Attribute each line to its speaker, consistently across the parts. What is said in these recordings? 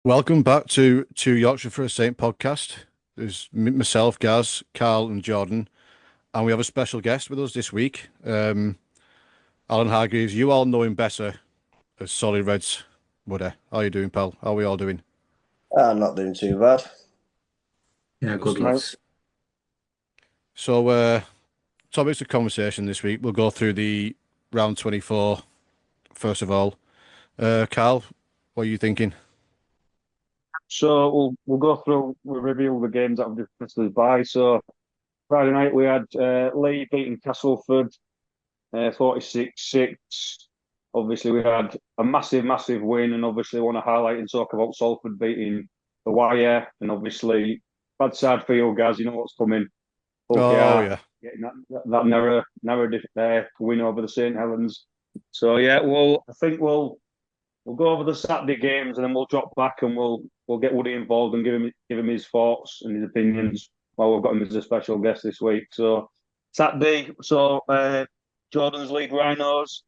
Speaker 1: Welcome back to Yorkshire for a Saint podcast. There's myself, Gaz, Carl, and Jordan, and we have a special guest with us this week, Alan Hargreaves. You all know him better as Solid Reds Woody. How are you doing, pal? How are we all doing?
Speaker 2: I'm not doing too bad.
Speaker 3: Yeah,
Speaker 1: Good
Speaker 3: good
Speaker 1: stuff.
Speaker 3: lads.
Speaker 1: So, topics of conversation this week. We'll go through the round 24 first of all. Carl, what are you thinking?
Speaker 4: So we'll go through, we'll review the games that have just passed us by. So Friday night we had Lee beating Castleford 46-6. Obviously we had a massive win, and obviously want to highlight and talk about Salford beating the Wire, and obviously bad side for you guys, you know what's coming. But
Speaker 1: Oh
Speaker 4: yeah,
Speaker 1: yeah,
Speaker 4: getting that narrow win over the St Helens. So yeah, I think we'll go over the Saturday games, and then we'll drop back and we'll get Woody involved and give him his thoughts and his opinions while we've got him as a special guest this week. So Saturday, Jordan's League Rhinos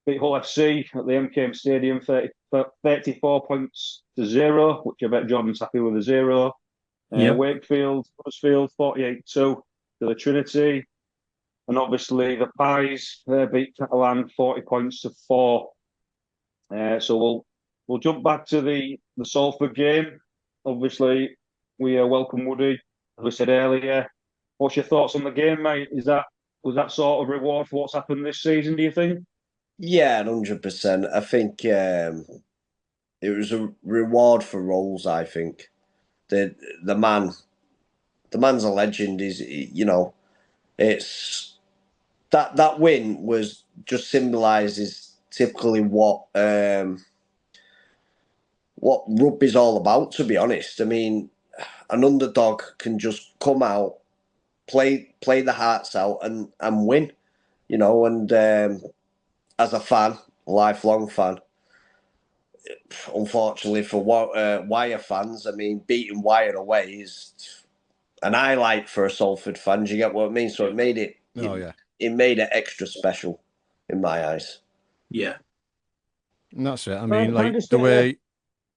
Speaker 4: beat Hull FC at the MKM Stadium 34 points to 0, which I bet Jordan's happy with a 0.
Speaker 3: Yep.
Speaker 4: Wakefield, Huddersfield 48-2 to the Trinity. And obviously the Pies beat Catalan 40 points to 4. So we'll jump back to the Salford game. Obviously, we welcome Woody, as we said earlier. What's your thoughts on the game, mate? Was that sort of reward for what's happened this season? Do you think?
Speaker 2: Yeah, 100%. I think it was a reward for roles. I think the the man, the man's a legend. It's that win was just symbolises typically what rugby's all about. To be honest, I mean, an underdog can just come out, play the hearts out, and win. And as a fan, lifelong fan, unfortunately for Wire fans, I mean, beating Wire away is an highlight for a Salford fan. Do you get what I mean? So
Speaker 1: oh yeah,
Speaker 2: it made it extra special in my eyes.
Speaker 3: Yeah.
Speaker 1: and that's it. I mean,
Speaker 4: Can I
Speaker 1: like
Speaker 4: just
Speaker 1: the
Speaker 4: say,
Speaker 1: way.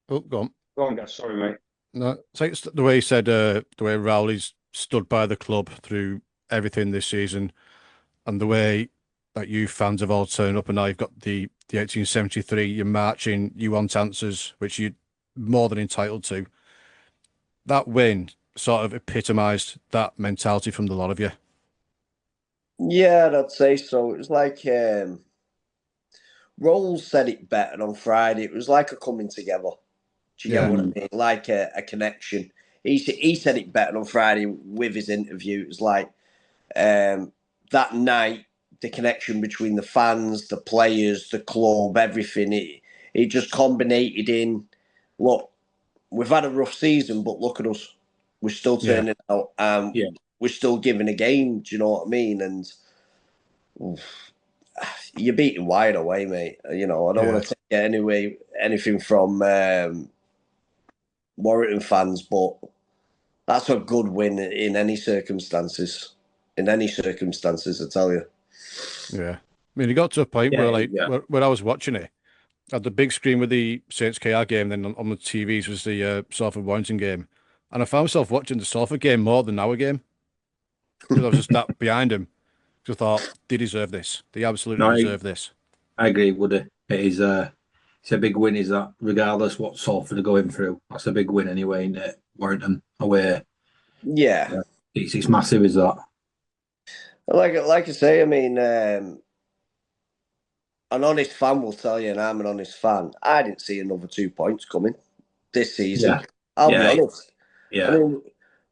Speaker 1: Oh, go on.
Speaker 4: go on, guys. Sorry, mate.
Speaker 1: No, it's the way he said, the way Rowley's stood by the club through everything this season, and the way that you fans have all turned up, and now you've got the 1873, you're marching, you want answers, which you're more than entitled to. That win sort of epitomised that mentality from the lot of you.
Speaker 2: Yeah, I'd say so. It was like Rolls said it better on Friday. It was like a coming together. Do you get
Speaker 1: Yeah,
Speaker 2: what I mean? Like a connection. He said it better on Friday with his interview. It was like that night, the connection between the fans, the players, the club, everything. It just combined in. Look, we've had a rough season, but look at us. We're still
Speaker 1: yeah,
Speaker 2: turning out.
Speaker 3: Yeah.
Speaker 2: We're still giving a game. Do you know what I mean? And you're beating wide away, mate. I don't
Speaker 1: yeah,
Speaker 2: want to take anything from Warrington fans, but that's a good win in any circumstances. In any circumstances, I tell you.
Speaker 1: yeah. I mean, it got to a point where,
Speaker 3: Yeah.
Speaker 1: like,
Speaker 3: Yeah.
Speaker 1: where I was watching it, at the big screen with the Saints KR game, then on the TVs was the Salford Warrington game, and I found myself watching the Salford game more than our game because I was just that behind him. Just thought they deserve this. They absolutely
Speaker 3: No,
Speaker 1: deserve this.
Speaker 3: I agree, Woody. It's a big win, is that regardless what Salford are going through. That's a big win anyway, in Warrington away.
Speaker 2: Yeah,
Speaker 3: Yeah. It's massive, is that?
Speaker 2: like I say, I mean, an honest fan will tell you, and I'm an honest fan. I didn't see another 2 points coming this season.
Speaker 3: Yeah.
Speaker 2: I'll be
Speaker 3: Yeah.
Speaker 2: honest. I
Speaker 3: Yeah.
Speaker 2: mean,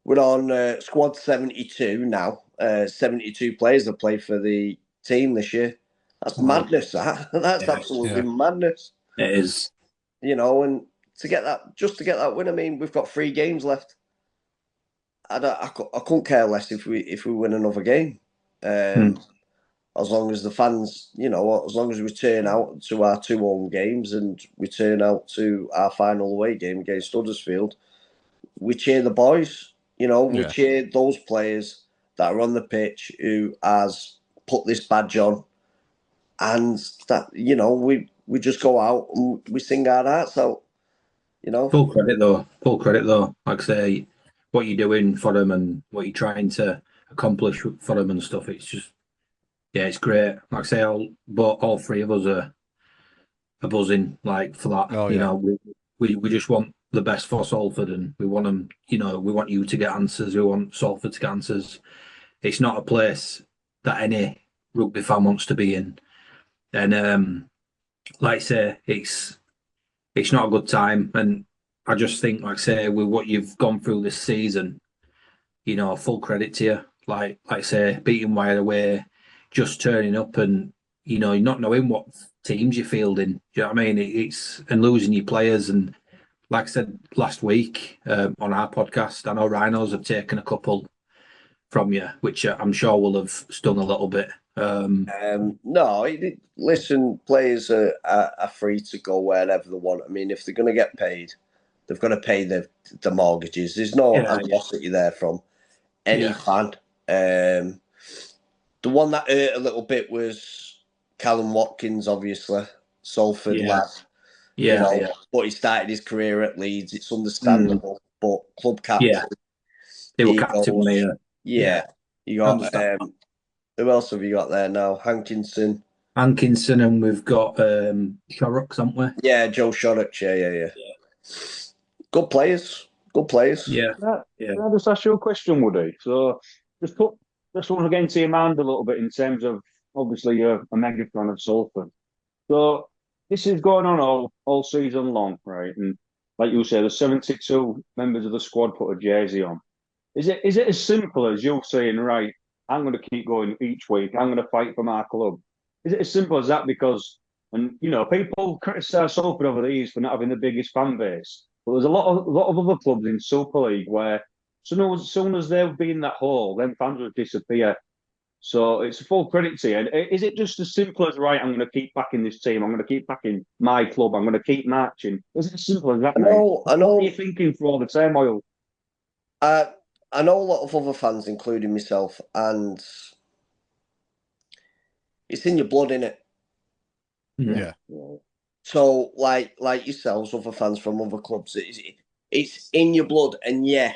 Speaker 2: we're on squad 72 now. 72 players that play for the team this year. That's
Speaker 1: Wow.
Speaker 2: madness. That's
Speaker 3: Yeah.
Speaker 2: absolutely
Speaker 1: Yeah.
Speaker 2: madness.
Speaker 3: It is.
Speaker 2: And just to get that win, I mean, we've got 3 games left. I couldn't care less if we win another game.
Speaker 3: Hmm.
Speaker 2: As long as the fans, as long as we turn out to our 2 home games and we turn out to our final away game against Huddersfield, we cheer the boys. We
Speaker 1: Yeah.
Speaker 2: cheer those players that are on the pitch who has put this badge on, and that we just go out and we sing our hearts out. You know,
Speaker 3: Full credit though. Full credit though. Like I say, what you're doing for them and what you're trying to accomplish for them and stuff. It's just, yeah, it's great. Like I say, all three of us are buzzing like for that.
Speaker 1: Oh,
Speaker 3: You
Speaker 1: yeah.
Speaker 3: know, we just want the best for Salford, and we want them. You know, we want you to get answers. We want Salford to get answers. It's not a place that any rugby fan wants to be in, and like I say, it's not a good time. And I just think, like I say, with what you've gone through this season, you know, full credit to you. Like I say, beating Wire away, just turning up and, you know, not knowing what teams you're fielding. Do you know what I mean? It's and losing your players. And like I said last week on our podcast, I know Rhinos have taken a couple from you, which I'm sure will have stung a little bit.
Speaker 2: no, listen, players are free to go wherever they want. I mean, if they're going to get paid, they've got to pay the mortgages. There's no
Speaker 3: Yeah.
Speaker 2: animosity there from any
Speaker 3: Yeah.
Speaker 2: fan. The one that hurt a little bit was Callum Watkins, obviously, Salford
Speaker 3: Yeah.
Speaker 2: lad.
Speaker 3: Yeah,
Speaker 2: You know,
Speaker 3: yeah.
Speaker 2: but he started his career at Leeds. It's understandable, but club captain.
Speaker 3: Yeah. They were
Speaker 2: he
Speaker 3: captain
Speaker 2: goes-
Speaker 3: when they.
Speaker 2: Yeah, you
Speaker 3: I
Speaker 2: got.
Speaker 3: understand.
Speaker 2: Who else have you got there now? Hankinson.
Speaker 3: Hankinson, and we've got Shorrocks, haven't we?
Speaker 2: Yeah, Joe Shorrock. Yeah. Good players. Good players.
Speaker 3: Yeah.
Speaker 4: Can I just ask you a question, Woody? So just put this one against your mind a little bit in terms of obviously you're a mega fan of Salford. So this is going on all season long, right? And like you say, the 72 members of the squad put a jersey on. Is it as simple as you saying, right, I'm going to keep going each week. I'm going to fight for my club. Is it as simple as that? Because, and you know, people criticise Salford over the years for not having the biggest fan base, but there's a lot of other clubs in Super League where as soon as they've been in that hole, then fans will disappear. So it's a full credit to you. And is it just as simple as, right, I'm going to keep backing this team. I'm going to keep backing my club. I'm going to keep marching. Is it as simple as that,
Speaker 2: I
Speaker 4: mate?
Speaker 2: know.
Speaker 4: What are you thinking for all the turmoil?
Speaker 2: I know a lot of other fans, including myself, and it's in your blood, innit?
Speaker 1: Yeah.
Speaker 2: So, like yourselves, other fans from other clubs, it's in your blood, and yeah,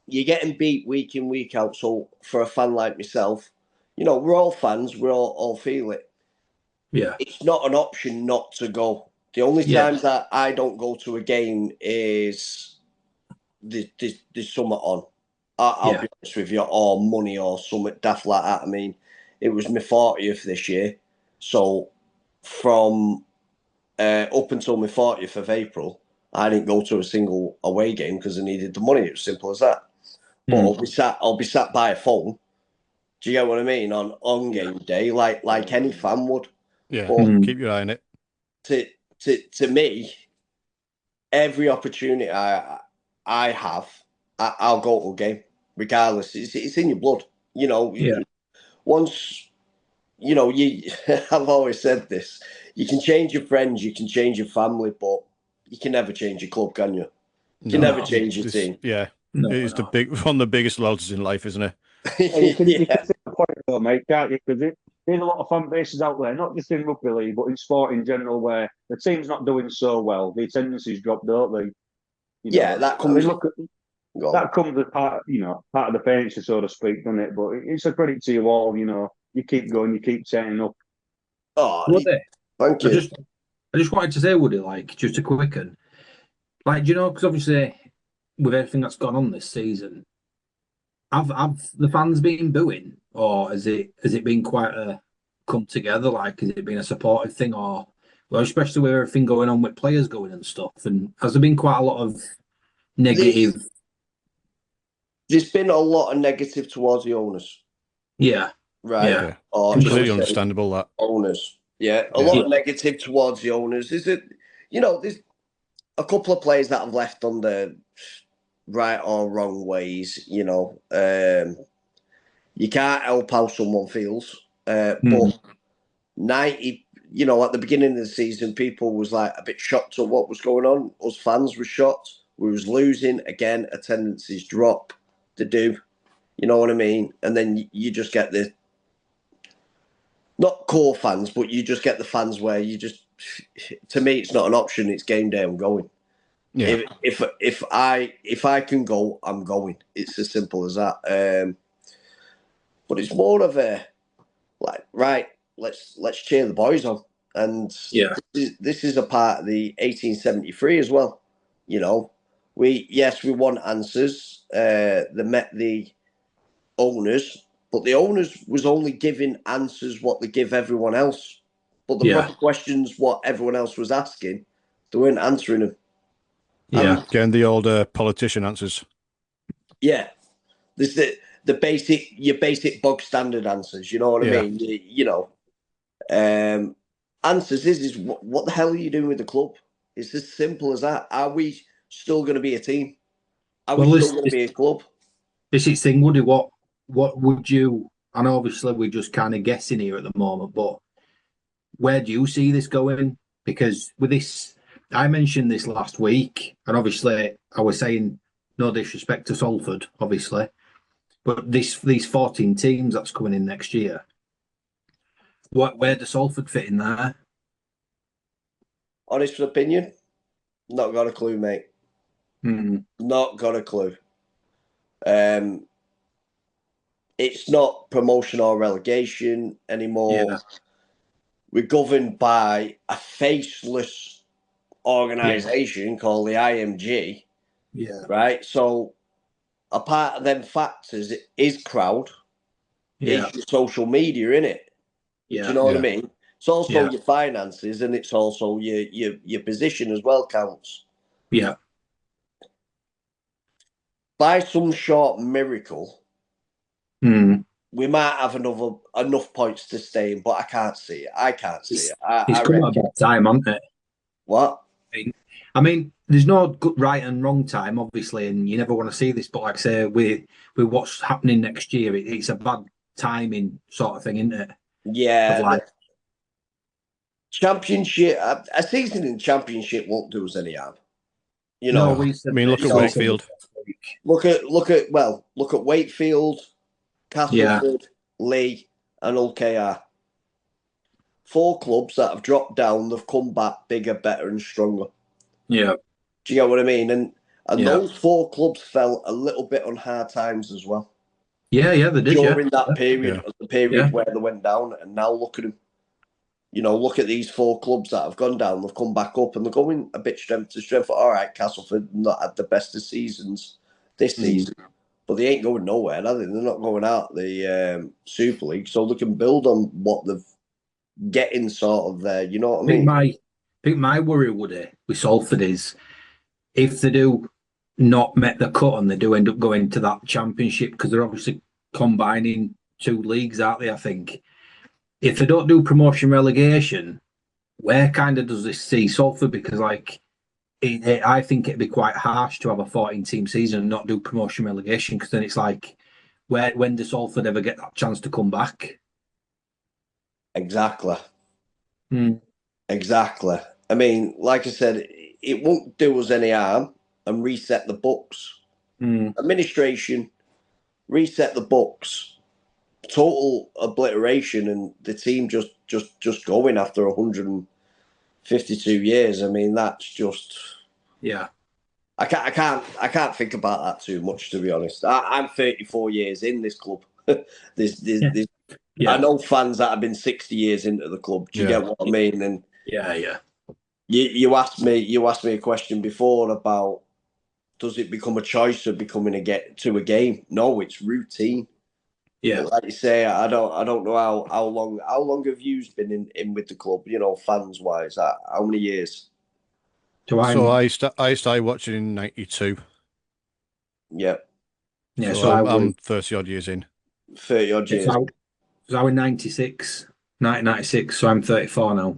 Speaker 2: you're getting beat week in, week out. So, for a fan like myself, you know, we're all fans, we all feel it.
Speaker 3: Yeah.
Speaker 2: It's not an option not to go. The only
Speaker 3: Yeah.
Speaker 2: time that I don't go to a game is there's something on. I'll
Speaker 3: Yeah.
Speaker 2: be honest with you, or money or something daft like that. I mean, it was my 40th this year, so from up until my 40th of April, I didn't go to a single away game because I needed the money. It was simple as that. But I'll be sat by a phone. Do you get what I mean? On game day, like any fan would.
Speaker 1: Yeah.
Speaker 2: But
Speaker 1: Keep your eye on it.
Speaker 2: to me, every opportunity I have, I'll go to a game, regardless. It's in your blood. You know,
Speaker 3: Yeah.
Speaker 2: once, you know, I've always said this, you can change your friends, you can change your family, but you can never change your club, can you? You can never change your team.
Speaker 1: Yeah.
Speaker 3: No,
Speaker 1: It is the one of the biggest loyalties in life, isn't it?
Speaker 4: You can see
Speaker 2: Yeah.
Speaker 4: the point though, mate, can't you? Because there's a lot of fan bases out there, not just in rugby league, but in sport in general, where the team's not doing so well. The attendances drop, don't they? You know,
Speaker 2: Yeah, that
Speaker 4: I mean,
Speaker 2: comes.
Speaker 4: look, that comes as part, part of the furniture, so to speak, doesn't it? But it's a credit to you all. You know, you keep going, you keep setting up.
Speaker 2: Oh,
Speaker 3: Woody,
Speaker 2: thank
Speaker 3: I
Speaker 2: you.
Speaker 3: just wanted to say, Woody, like, just to quicken, like, do you know, because obviously with everything that's gone on this season, have the fans been booing, or has it been quite a come together? Like, has it been a supportive thing, or well, especially with everything going on with players going and stuff? And has there been quite a lot of negative?
Speaker 2: There's been a lot of negative towards the owners,
Speaker 3: Yeah,
Speaker 2: right?
Speaker 3: Yeah.
Speaker 2: Or
Speaker 1: Completely
Speaker 2: should I say
Speaker 1: understandable that.
Speaker 2: owners. Yeah, a
Speaker 1: Yeah.
Speaker 2: lot of negative towards the owners. Is it? You know, there's a couple of players that have left under right or wrong ways. You know, you can't help how someone feels. But 90, you know, at the beginning of the season, people was like a bit shocked at what was going on. Us fans were shocked. We was losing again. Attendances drop. They do. You know what I mean? And then you just get the not core fans, but you just get the fans where you just. To me, it's not an option. It's game day. I'm going.
Speaker 1: Yeah.
Speaker 2: If I can go, I'm going. It's as simple as that. But it's more of a like, right, let's cheer the boys on. And
Speaker 3: Yeah.
Speaker 2: this is a part of the 1873 as well. You know, we want answers. They met the owners, but the owners was only giving answers what they give everyone else. But the
Speaker 3: Yeah.
Speaker 2: proper questions what everyone else was asking, they weren't answering them.
Speaker 3: Yeah.
Speaker 1: Getting the old politician answers.
Speaker 2: Yeah, there's the basic, your basic bog standard answers. You know what I
Speaker 1: Yeah.
Speaker 2: mean? Answers is what the hell are you doing with the club? It's as simple as that. Are we still going to be a team? Are we still going to be a club?
Speaker 3: This is thing, Woody. What would you? And obviously we're just kind of guessing here at the moment, but where do you see this going? Because with this, I mentioned this last week, and obviously I was saying no disrespect to Salford, obviously, but these 14 teams that's coming in next year. Where does Salford fit in there?
Speaker 2: Honest opinion, not got a clue, mate. Not got a clue. It's not promotion or relegation anymore.
Speaker 3: Yeah.
Speaker 2: We're governed by a faceless organisation called the IMG,
Speaker 3: Yeah.
Speaker 2: right? So a part of them factors is crowd,
Speaker 3: Yeah.
Speaker 2: it's your social media, innit?
Speaker 3: Yeah.
Speaker 2: Do you know what I
Speaker 1: Yeah.
Speaker 2: mean? It's also
Speaker 3: Yeah.
Speaker 2: your finances, and it's also your position as well counts.
Speaker 3: Yeah.
Speaker 2: By some short miracle, we might have enough points to stay in, but I can't see it. I can't see it.
Speaker 3: It's come at a bad time, hasn't it?
Speaker 2: What?
Speaker 3: I mean, there's no good, right and wrong time, obviously, and you never want to see this. But like I say, with what's happening next year, it's a bad timing sort of thing, isn't it?
Speaker 2: Yeah.
Speaker 3: Like,
Speaker 2: Championship, a season in Championship won't do us any harm. You
Speaker 3: no,
Speaker 2: know,
Speaker 3: we said,
Speaker 1: I mean, look at Wakefield.
Speaker 2: look at Wakefield, Castleford, Lee, and Hull KR. 4 clubs that have dropped down. They've come back bigger, better, and stronger.
Speaker 3: Yeah.
Speaker 2: Do you get what I mean? And
Speaker 3: Yeah.
Speaker 2: those 4 clubs fell a little bit on hard times as well.
Speaker 3: Yeah, they did.
Speaker 2: During that period,
Speaker 1: Yeah.
Speaker 2: the period where they went down, and now look at them. You know, look at these 4 clubs that have gone down. They've come back up, and they're going a bit strength to strength. All right, Castleford not had the best of seasons this season, but they ain't going nowhere, are they? They're not going out the Super League, so they can build on what they've getting sort of there. You know what I mean?
Speaker 3: I think my worry, Woody, with Salford is if they do not make the cut and they do end up going to that Championship, because they're obviously combining 2 leagues, aren't they? I think if they don't do promotion relegation, where kind of does this see Salford? Because like, I think it'd be quite harsh to have a 14-team season and not do promotion relegation, because then it's like, when does Salford ever get that chance to come back?
Speaker 2: Exactly. Exactly. I mean, like I said, it won't do us any harm and reset the books. Administration, reset the books. Total obliteration, and the team just going after 152 years. I mean, that's just I can't think about that too much, to be honest. I'm 34 years in this club. there's I know fans that have been 60 years into the club. Do you get what I mean? And you asked me a question before about, does it become a choice of becoming a game? No, it's routine.
Speaker 3: Yeah.
Speaker 2: Like you say, I don't know how long have you been in with the club, you know, fans wise? How many years?
Speaker 1: So I started watching in 92.
Speaker 2: Yeah.
Speaker 3: Yeah,
Speaker 1: so I'm 30 odd years in.
Speaker 2: 30 odd years.
Speaker 3: So I was 1996, so I'm 34 now.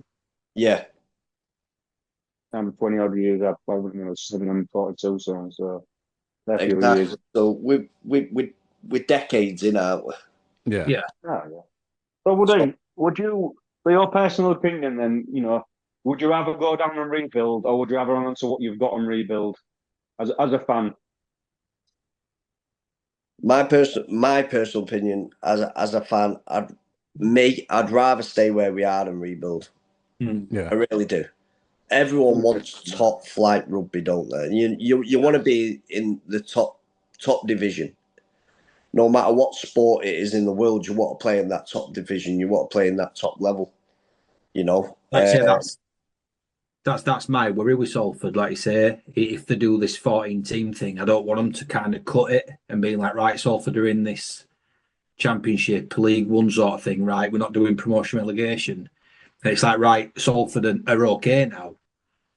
Speaker 2: Yeah.
Speaker 4: I'm 20 odd years up. I was 42, so
Speaker 2: exactly.
Speaker 4: years.
Speaker 2: So we're decades in, aren't we?
Speaker 1: Yeah.
Speaker 4: So would you, for your personal opinion, then, you know, would you rather go down and rebuild, or would you rather answer what you've got and rebuild as a fan?
Speaker 2: My personal opinion as a fan, I'd rather stay where we are and rebuild.
Speaker 1: Yeah.
Speaker 2: I really do. everyone wants top flight rugby, don't they? You want to be in the top division. No matter what sport it is in the world, you want to play in that top division. You want to play in that top level. You know,
Speaker 3: Like I say, that's my worry with Salford. Like you say, if they do this 14-team thing, I don't want them to kind of cut it and be like, right, Salford are in this Championship, League One sort of thing, right? We're not doing promotion relegation. And it's like, right, Salford are okay now.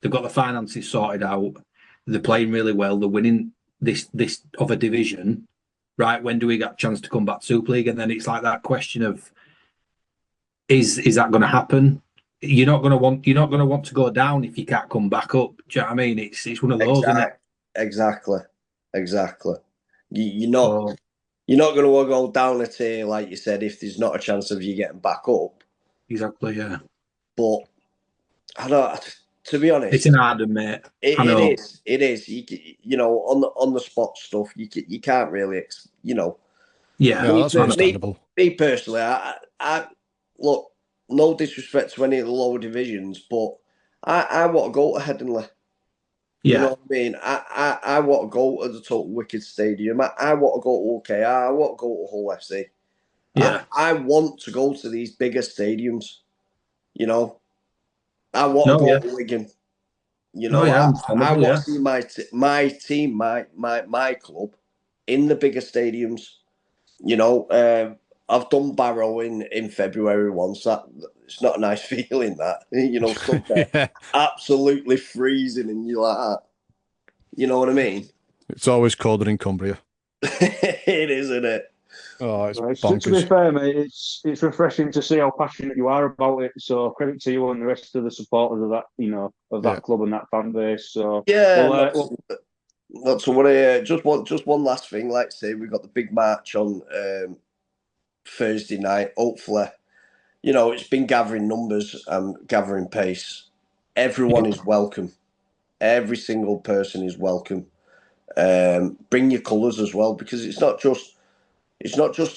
Speaker 3: They've got the finances sorted out. They're playing really well. They're winning this other division. Right, when do we get a chance to come back to Super League? And then it's like that question of, is that going to happen? You're not going to want to go down if you can't come back up. Do you know what I mean? It's one of those, isn't it?
Speaker 2: Exactly. You're not going to go down a tier, like you said, if there's not a chance of you getting back up.
Speaker 3: Exactly, yeah.
Speaker 2: But I don't. To be honest,
Speaker 3: it's an hard, mate.
Speaker 2: It is. You know, on the spot stuff, you can't really, you know.
Speaker 3: Yeah,
Speaker 1: that's understandable.
Speaker 2: Me personally, I look. No disrespect to any of the lower divisions, but I want to go to Headingley.
Speaker 3: Yeah.
Speaker 2: You know what I mean? I want to go to the Total Wicked Stadium. I want to go to OKR. I want to go to Hull FC.
Speaker 3: Yeah.
Speaker 2: I want to go to these bigger stadiums. You know, I want to go to Wigan. You know, I want to see my team, my club, in the bigger stadiums. You know, I've done Barrow in February once. It's not a nice feeling. That, you know, stuff there, absolutely freezing, and you're like that. You know what I mean?
Speaker 1: It's always colder in Cumbria.
Speaker 2: It is, isn't it?
Speaker 1: Oh, it's
Speaker 4: to be fair, mate, it's refreshing to see how passionate you are about it. So credit to you and the rest of the supporters of that, you know, of that club and that fan base. So
Speaker 2: yeah, not to worry. Just one last thing. Like I say, we've got the big march on Thursday night. Hopefully, you know, it's been gathering numbers and gathering pace. Everyone is welcome. Every single person is welcome. Bring your colours as well, because it's not just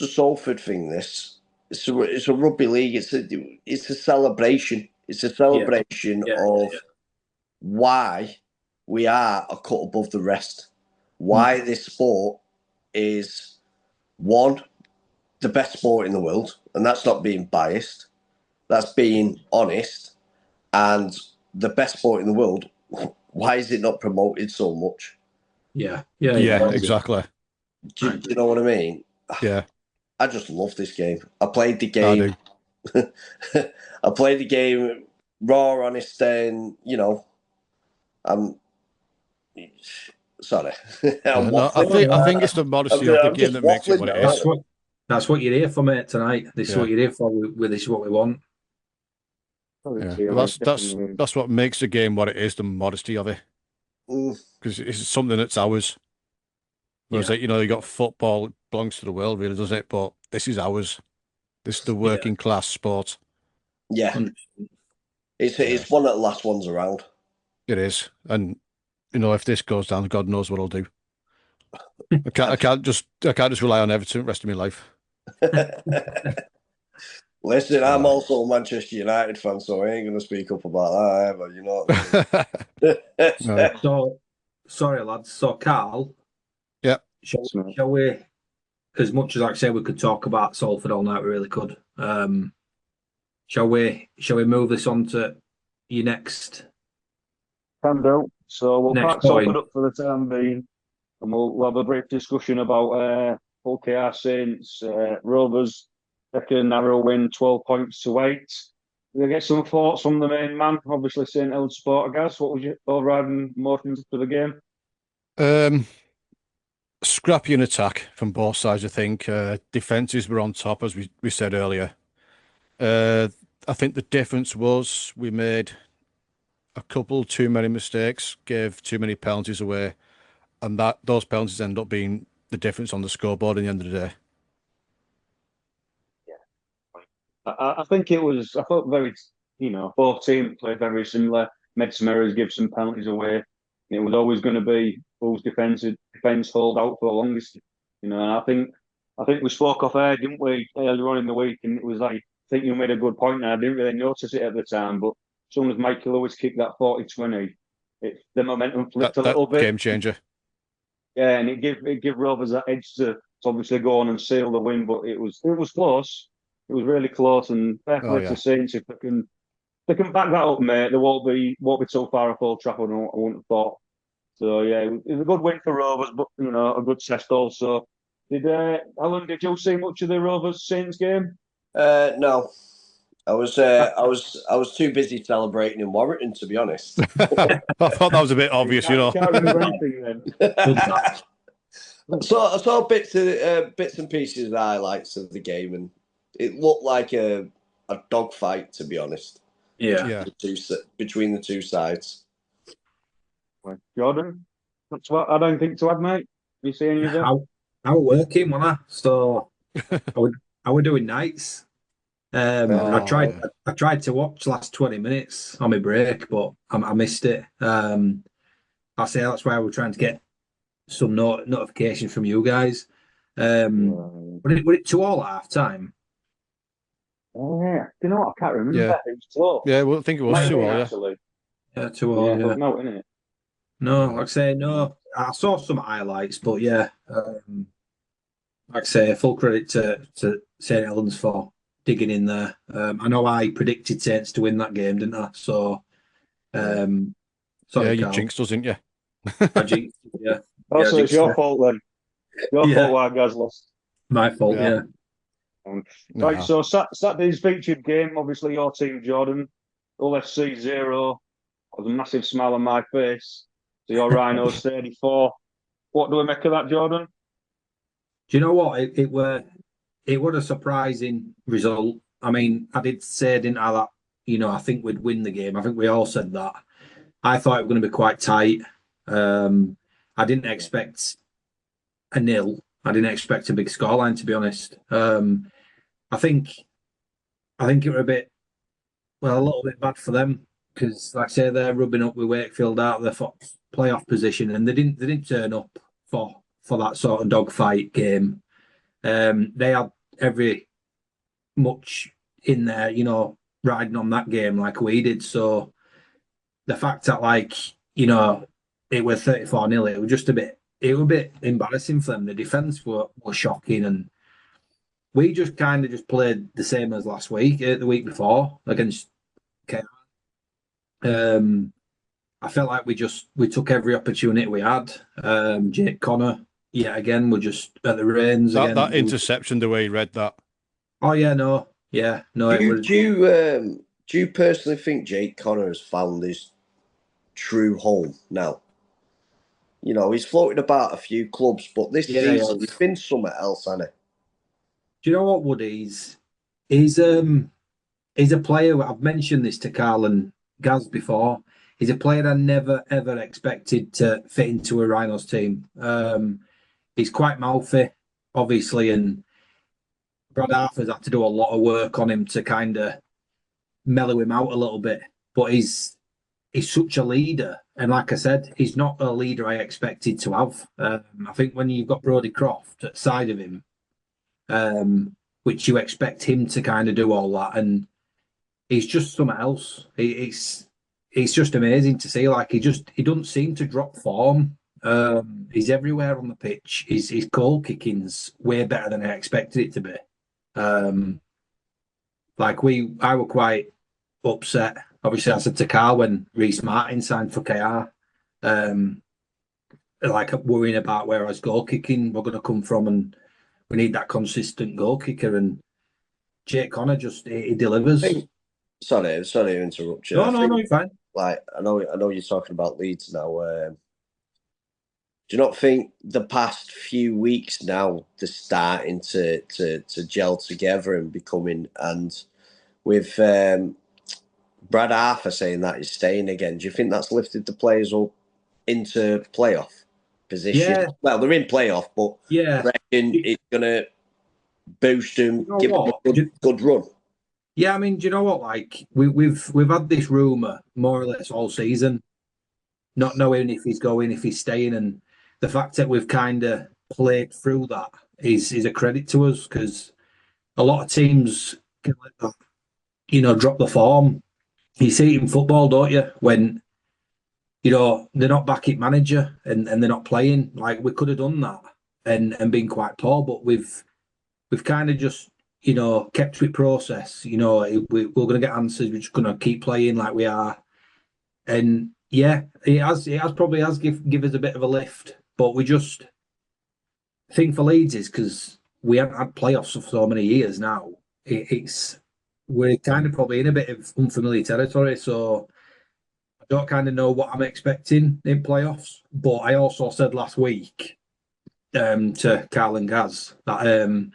Speaker 2: a Salford thing. It's a rugby league. It's a celebration. It's a celebration of why we are a cut above the rest. Why this sport is one, the best sport in the world, and that's not being biased. That's being honest. And the best sport in the world. Why is it not promoted so much?
Speaker 3: Yeah,
Speaker 1: exactly.
Speaker 2: Do you know what I mean?
Speaker 1: Yeah.
Speaker 2: I just love this game. I played the game. I played the game raw, honest, and you know, I'm sorry.
Speaker 1: I think it's the modesty of the game that makes it what it is.
Speaker 3: That's what you're here for, mate. Tonight, this is what you're here for. This is what we want.
Speaker 1: Yeah. Well, that's what makes the game what it is. The modesty of it, because it's something that's ours. Whereas, you know, you got football, it belongs to the world, really, does it? But this is ours. This is the working class sport.
Speaker 2: Yeah, it's one of the last ones around.
Speaker 1: It is, and you know, if this goes down, God knows what I'll do. I can't just rely on Everton the rest of my life.
Speaker 2: Listen, I'm also a Manchester United fan, so I ain't going to speak up about that ever. You know what I mean?
Speaker 3: No. So, sorry, lads. So, Carl.
Speaker 1: Yeah.
Speaker 3: Shall we? As much as like I say, we could talk about Salford all night. We really could. Shall we move this on to your next?
Speaker 4: Can do. So we'll pack Salford up for the time being, and we'll have a brief discussion about OKR Saints, Rovers. Second narrow win, 12 points to 8. We'll get some thoughts from the main man, obviously St Helens Sportagas. What was your overriding emotions for the game?
Speaker 1: Scrappy in attack from both sides, I think. Defences were on top, as we said earlier. I think the difference was we made a couple too many mistakes, gave too many penalties away, and those penalties end up being the difference on the scoreboard at the end of the day.
Speaker 4: I think it was. I thought very, you know, both teams played very similar. Made some errors, give some penalties away. It was always going to be whose defence hold out for the longest. You know, and I think we spoke off air, didn't we, earlier on in the week? And it was like, I think you made a good point. And I didn't really notice it at the time, but soon as Mikey Lewis kicked that 40-20, the momentum flipped
Speaker 1: That
Speaker 4: a little bit.
Speaker 1: game changer.
Speaker 4: Yeah, and it give Rovers that edge to obviously go on and seal the win, but it was close. It was really close, and fair play to Saints if they can back that up, mate. They won't be too far off Old Trafford. I wouldn't have thought. So yeah, it was a good win for Rovers, but a good test also. Alan, did you see much of the Rovers Saints game?
Speaker 2: No, I was too busy celebrating in Warrington, to be honest.
Speaker 1: I thought that was a bit obvious,
Speaker 4: Can't remember anything then.
Speaker 2: I saw bits and pieces of highlights of the game, and it looked like a dogfight, to be honest.
Speaker 3: Yeah.
Speaker 2: Between the two sides.
Speaker 4: Jordan, that's what I don't think to add, mate. You see any of it?
Speaker 3: I was working, wasn't I? So I would doing nights. I tried to watch the last 20 minutes on my break, but I missed it. I say that's why we're trying to get some notification from you guys. Were it 2-2 at half time?
Speaker 4: Oh yeah, you know what? I can't remember.
Speaker 1: Yeah.
Speaker 4: It was close.
Speaker 1: Yeah, well, I think it was 2-2.
Speaker 4: Actually.
Speaker 3: Yeah, 2-2.
Speaker 4: Yeah, no, innit?
Speaker 3: No, like I say, no. I saw some highlights, but yeah, like I say, full credit to St Helens for digging in there. I know I predicted Saints to win that game, didn't I? So, sorry,
Speaker 1: you
Speaker 3: Carl.
Speaker 1: jinxed us, didn't you?
Speaker 3: I jinxed, yeah.
Speaker 4: Also, it's your fault then. Your fault why Gaz lost.
Speaker 3: My fault, yeah.
Speaker 4: Right, so Saturday's featured game, obviously your team, Jordan, Hull FC 0. There's a massive smile on my face. So your Rhinos 34. What do we make of that, Jordan?
Speaker 3: Do you know what? It was a surprising result. I mean, I did say, didn't I, that I think we'd win the game. I think we all said that. I thought it was going to be quite tight. I didn't expect a nil. I didn't expect a big scoreline, to be honest. I think it was a little bit bad for them because, like I say, they're rubbing up with Wakefield out of their playoff position, and they didn't turn up for that sort of dogfight game. They had every much in there, riding on that game like we did. So the fact that it was 34-0, it was a bit embarrassing for them. The defence were shocking, and we just kind of played the same as last week, the week before against KR. I felt like we took every opportunity we had. Jake Connor, yet again, were just at the reins again.
Speaker 1: That interception, the way he read that.
Speaker 3: Oh yeah, no.
Speaker 2: Do you personally think Jake Connor has found his true home now? He's floated about a few clubs, but this season he's been somewhere else, hasn't he?
Speaker 3: Do you know what, Woody? He's a player. I've mentioned this to Carl and Gaz before. He's a player I never ever expected to fit into a Rhinos team. He's quite mouthy, obviously, and Brad Arthur's had to do a lot of work on him to kind of mellow him out a little bit. But he's such a leader, and like I said, he's not a leader I expected to have. I think when you've got Brodie Croft at the side of him, which you expect him to kind of do all that, and he's just something else. It's just amazing to see. Like he doesn't seem to drop form. He's everywhere on the pitch. His goal kicking's way better than I expected it to be. I were quite upset. Obviously, I said to Carl when Reece Martin signed for KR, worrying about where his goal kicking were going to come from, and we need that consistent goal kicker. And Jake Connor he delivers.
Speaker 2: Sorry to interrupt you.
Speaker 3: No, you're fine.
Speaker 2: I know you're talking about Leeds now. Do you not think the past few weeks now they're starting to gel together and becoming, and with Brad Arthur saying that he's staying again, do you think that's lifted the players up into playoff position?
Speaker 3: Yeah.
Speaker 2: Well, they're in playoff, but I reckon it's going to boost them, give them a good run.
Speaker 3: Yeah, I mean, do you know what? Like we've had this rumor more or less all season, not knowing if he's going, if he's staying, and the fact that we've kind of played through that is a credit to us, because a lot of teams can let that, drop the form you see it in football, don't you? When they're not backing manager and they're not playing. Like we could have done that and been quite poor, but we've kind of just kept with process. We're going to get answers. We're just going to keep playing like we are, and yeah, it has probably give us a bit of a lift, but we just think for Leeds is because we haven't had playoffs for so many years now. It's we're kind of probably in a bit of unfamiliar territory, so I don't kind of know what I'm expecting in playoffs. But I also said last week to Carl and Gaz that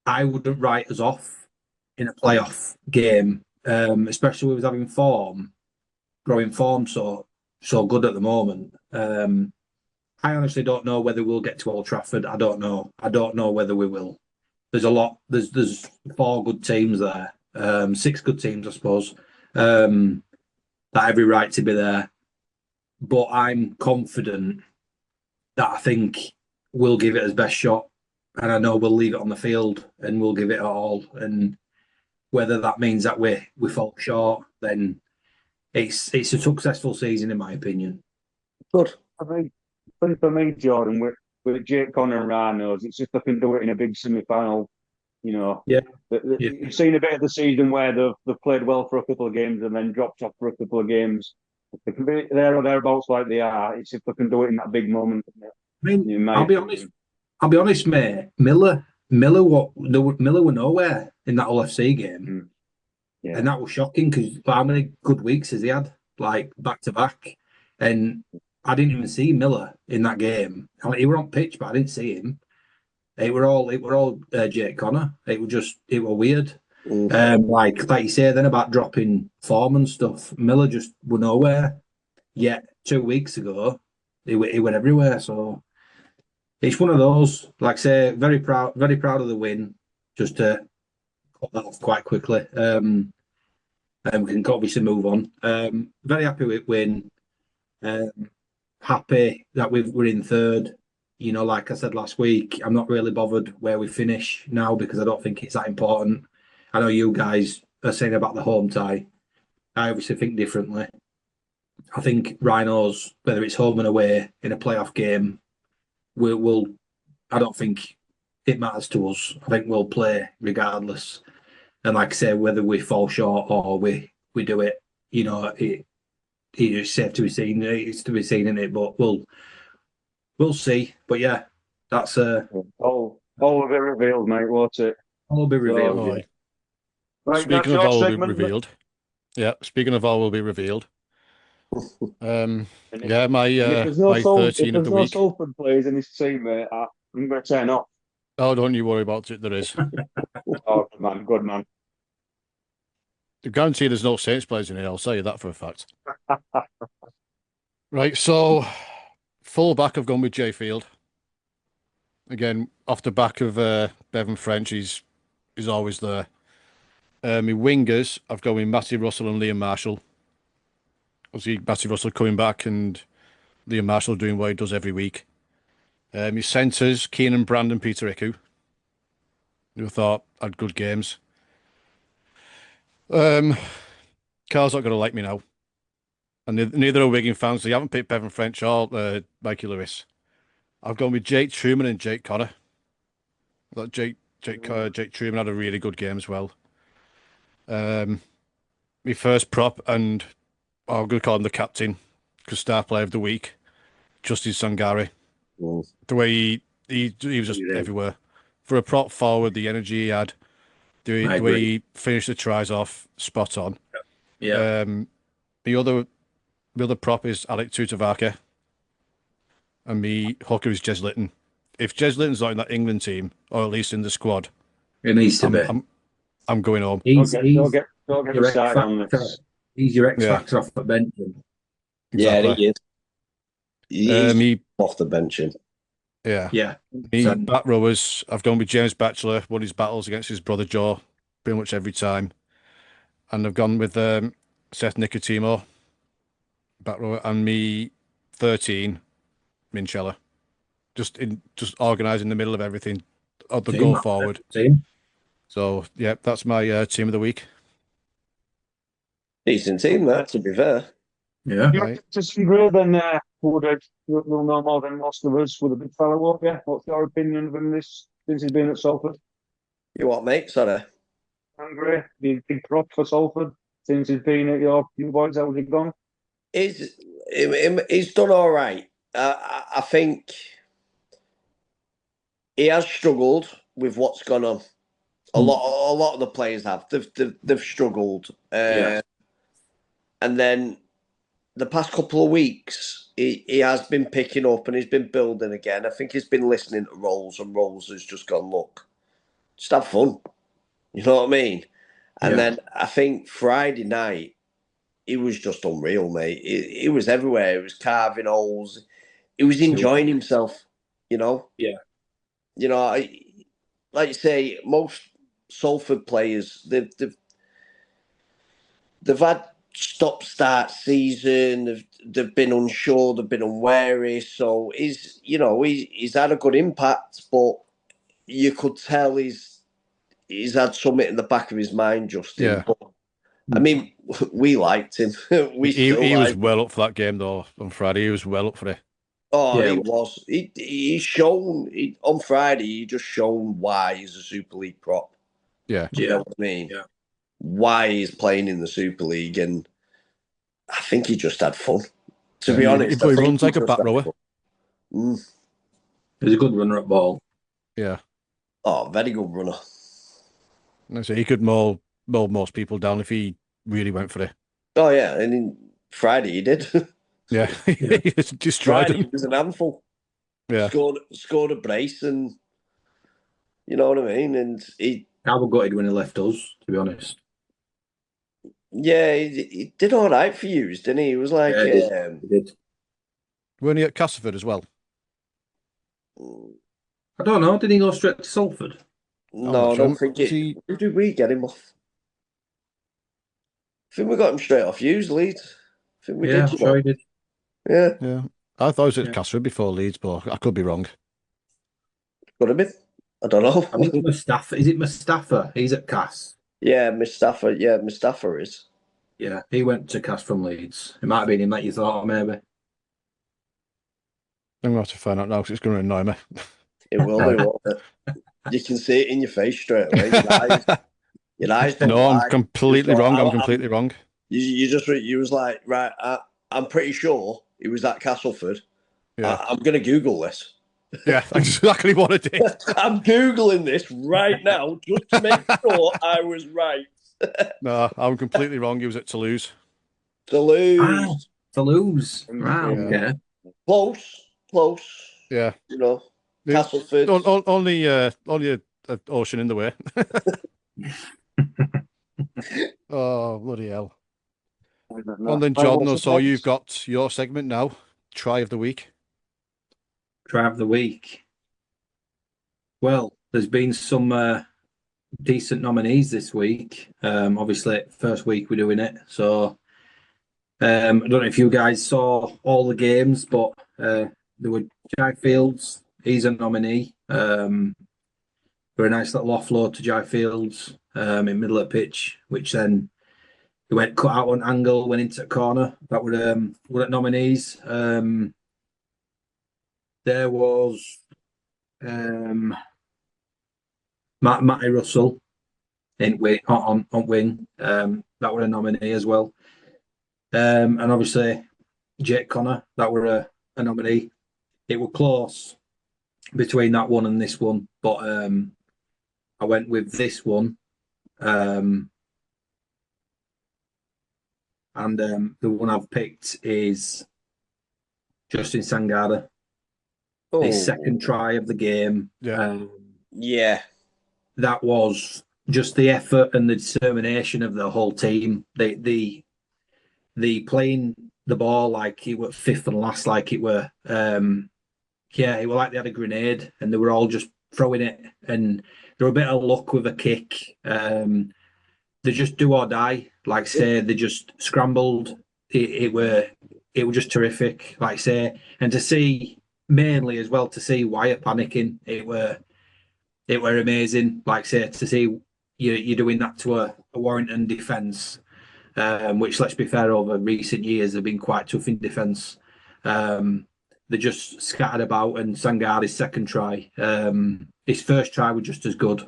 Speaker 3: I wouldn't write us off in a playoff game, especially with having growing form so good at the moment. I honestly don't know whether we'll get to Old Trafford. I don't know. I don't know whether we will. There's a lot. There's 4 good teams there. 6 good teams, I suppose. That have every right to be there. But I'm confident that I think we'll give it as best shot, and I know we'll leave it on the field and we'll give it all. And whether that means that we fall short, then it's a successful season in my opinion.
Speaker 2: Good.
Speaker 4: I think for me, Jordan, with Jake Connor and Rhinos, it's if they can do it in a big semi-final.
Speaker 3: Yeah.
Speaker 4: You've seen a bit of the season where they've played well for a couple of games and then dropped off for a couple of games. If they can be there or thereabouts like they are, it's if they can do it in that big moment.
Speaker 3: I mean, I'll be honest, mate. Miller were nowhere in that LFC game,
Speaker 4: Yeah.
Speaker 3: and that was shocking because how many good weeks has he had, like back to back? And I didn't even see Miller in that game. I mean, he were on pitch, but I didn't see him. It were all Jake Connor. It were weird. Like you say then about dropping form and stuff. Miller just were nowhere. Yet 2 weeks ago, he went everywhere. So it's one of those. Like I say, very proud of the win. Just to cut that off quite quickly. And we can obviously move on. Very happy with win. Happy that we're in third. Like I said last week, I'm not really bothered where we finish now because I don't think it's that important. I know you guys are saying about the home tie. I obviously think differently. I think Rhinos, whether it's home and away in a playoff game, will. I don't think it matters to us. I think we'll play regardless. And like I say, whether we fall short or we do it, it's safe to be seen. It's to be seen in it, but we'll see. But yeah, that's
Speaker 4: all will be revealed, mate. Won't it?
Speaker 3: All will be revealed.
Speaker 4: So,
Speaker 3: yeah.
Speaker 4: Right,
Speaker 1: Speaking of all will be revealed. Yeah, speaking of all will be revealed. Yeah, my my 13 of the week.
Speaker 4: If there's no Salford players in this team, mate, I'm going to turn off.
Speaker 1: Oh, don't you worry about it. There is.
Speaker 4: Oh, good man.
Speaker 1: I guarantee there's no Saints players in here. I'll tell you that for a fact. Right, so full back, I've gone with Jay Field. Again, off the back of Bevan French, he's always there. My wingers, I've gone with Matty Russell and Liam Marshall. Obviously, Matty Russell coming back and Liam Marshall doing what he does every week. My centres, Keenan Brand and Peter Iku, who I thought had good games. Carl's not going to like me now. And neither are Wigan fans. They haven't picked Bevan French or Mikey Lewis. I've gone with Jake Truman and Jake Connor. I thought Jake Truman had a really good game as well. My first prop, and I'm going to call him the captain, because star player of the week, Justin Sangari. The way he was just everywhere. For a prop forward, the energy he had, the way he finished the tries off, spot on.
Speaker 3: Yeah.
Speaker 1: The other prop is Alec Tutavake. And me hooker is Jez Litton. If Jez Litton's not in that England team, or at least in the squad,
Speaker 3: it needs to be.
Speaker 1: I'm going home.
Speaker 4: Don't get me started on this.
Speaker 3: He's your X factor off the bench.
Speaker 2: Exactly. Yeah, he is. He's off the bench.
Speaker 3: Yeah.
Speaker 1: Me back rowers, I've gone with James Batchelor, won his battles against his brother Joe pretty much every time. And I've gone with Seth Nicotimo, back rower, and me 13, Minchella. Just organising in the middle of everything, of the goal forward.
Speaker 3: Team.
Speaker 1: So yeah, that's my team of the week.
Speaker 2: Decent team, that, to be fair.
Speaker 3: Yeah.
Speaker 4: You
Speaker 1: Right.
Speaker 4: to some degree, then you'll know more than most of us with a big fella, won't you? What's your opinion of him since he's been at Salford?
Speaker 2: You what, mate? Sorry.
Speaker 4: Angry, the big prop for Salford since he's been at your boys. How's he gone?
Speaker 2: He's done all right. I think he has struggled with what's gone on. A lot of the players have. They've struggled.
Speaker 3: Yeah.
Speaker 2: And then the past couple of weeks, he has been picking up and he's been building again. I think he's been listening to Rolls, and Rolls has just gone, look, just have fun. You know what I mean? And
Speaker 3: Yeah.
Speaker 2: then I think Friday night, he was just unreal, mate. He was everywhere. He was carving holes. He was enjoying himself, you know?
Speaker 3: Yeah.
Speaker 2: You know, like you say, most Salford players, they've had stop-start season. They've been unsure. They've been unwary. So he's had a good impact, but you could tell he's had something in the back of his mind, Justin.
Speaker 1: Yeah.
Speaker 2: But, I mean, we liked him.
Speaker 1: He was well up for that game though on Friday. He was well up for it.
Speaker 2: Oh,
Speaker 3: Yeah.
Speaker 2: he was. He's shown on Friday. He just shown why he's a Super League prop.
Speaker 1: Yeah.
Speaker 2: You know what I mean?
Speaker 3: Yeah.
Speaker 2: Why he's playing in the Super League, and I think he just had fun. To be
Speaker 1: Yeah.
Speaker 2: honest,
Speaker 1: He
Speaker 2: I think
Speaker 1: runs like a
Speaker 2: just
Speaker 1: back
Speaker 2: had
Speaker 1: rower.
Speaker 2: fun. Mm.
Speaker 3: He's a good runner at ball.
Speaker 1: Yeah.
Speaker 2: Oh, very good runner.
Speaker 1: And so he could mold most people down if he really went for it.
Speaker 2: Oh yeah, and in Friday he did.
Speaker 1: Yeah. He just destroyed
Speaker 2: Friday
Speaker 1: him.
Speaker 2: was an handful.
Speaker 1: Yeah.
Speaker 2: Scored a brace, and you know what I mean. And
Speaker 3: I was gutted when he left us, to be honest.
Speaker 2: he did all right for you, didn't he? He was like,
Speaker 3: Yeah, he did.
Speaker 1: Weren't he at Castleford as well?
Speaker 3: I don't know. Did he go straight to Salford?
Speaker 2: no, I don't think
Speaker 1: Was
Speaker 2: it.
Speaker 1: he-
Speaker 2: Who did we get him off? I think we got him straight off Hughes, Leeds. I think we
Speaker 3: Yeah,
Speaker 2: did.
Speaker 3: I'm sure he did.
Speaker 2: Yeah,
Speaker 1: Yeah. I thought he was at
Speaker 3: Yeah.
Speaker 1: Castleford before Leeds, but I could be wrong.
Speaker 2: could have been. I don't know.
Speaker 3: I think Mustafa. Is it Mustafa? He's at Cass.
Speaker 2: Yeah, Mustafa. Yeah, Mustafa is.
Speaker 3: Yeah, he went to Cass from Leeds. It might have been him that you thought, maybe.
Speaker 1: I'm going to have to find out now because it's going to annoy me.
Speaker 2: It will be, won't it? You can see it in your face straight away. Your eyes don't
Speaker 1: No, I'm
Speaker 2: lie.
Speaker 1: completely
Speaker 2: Just
Speaker 1: wrong.
Speaker 2: go,
Speaker 1: I'm completely wrong.
Speaker 2: You was like, right, I'm pretty sure he was at Castleford.
Speaker 1: Yeah.
Speaker 2: I'm going to Google this.
Speaker 1: Yeah, that's exactly what it is.
Speaker 2: I'm Googling this right now just to make sure I was right.
Speaker 1: No, I'm completely wrong. He was at Toulouse.
Speaker 2: Toulouse.
Speaker 3: Toulouse. Right,
Speaker 1: Yeah.
Speaker 3: okay.
Speaker 2: Close.
Speaker 1: Yeah.
Speaker 2: You know,
Speaker 1: Yeah.
Speaker 2: Castleford.
Speaker 1: Only a ocean in the way. Oh, bloody hell. Well then, Jordan, so you've got your segment now. Try of the week.
Speaker 3: Try of the week. Well, there's been some decent nominees this week. Obviously, first week we're doing it. So, I don't know if you guys saw all the games, but there were Jai Fields. He's a nominee. For a nice little offload to Jai Fields in middle of pitch, which then he went cut out on angle, went into the corner. That would at nominees. There was Matty Russell in on wing. That were a nominee as well. And obviously Jake Connor, that were a nominee. It was close between that one and this one, but I went with this one. And the one I've picked is Justin Sangada. His second try of the game.
Speaker 1: Yeah.
Speaker 2: Yeah.
Speaker 3: That was just the effort and the determination of the whole team. The playing the ball like it were fifth and last, like it were it were like they had a grenade and they were all just throwing it, and they were a bit of luck with a kick. They just do or die, like say they just scrambled. It were just terrific, like say, and to see mainly as well to see Wyatt panicking, it were amazing. Like say to see you're doing that to a Warrington defence. which, let's be fair, over recent years have been quite tough in defence. They just scattered about, and Sangari's second try, his first try was just as good.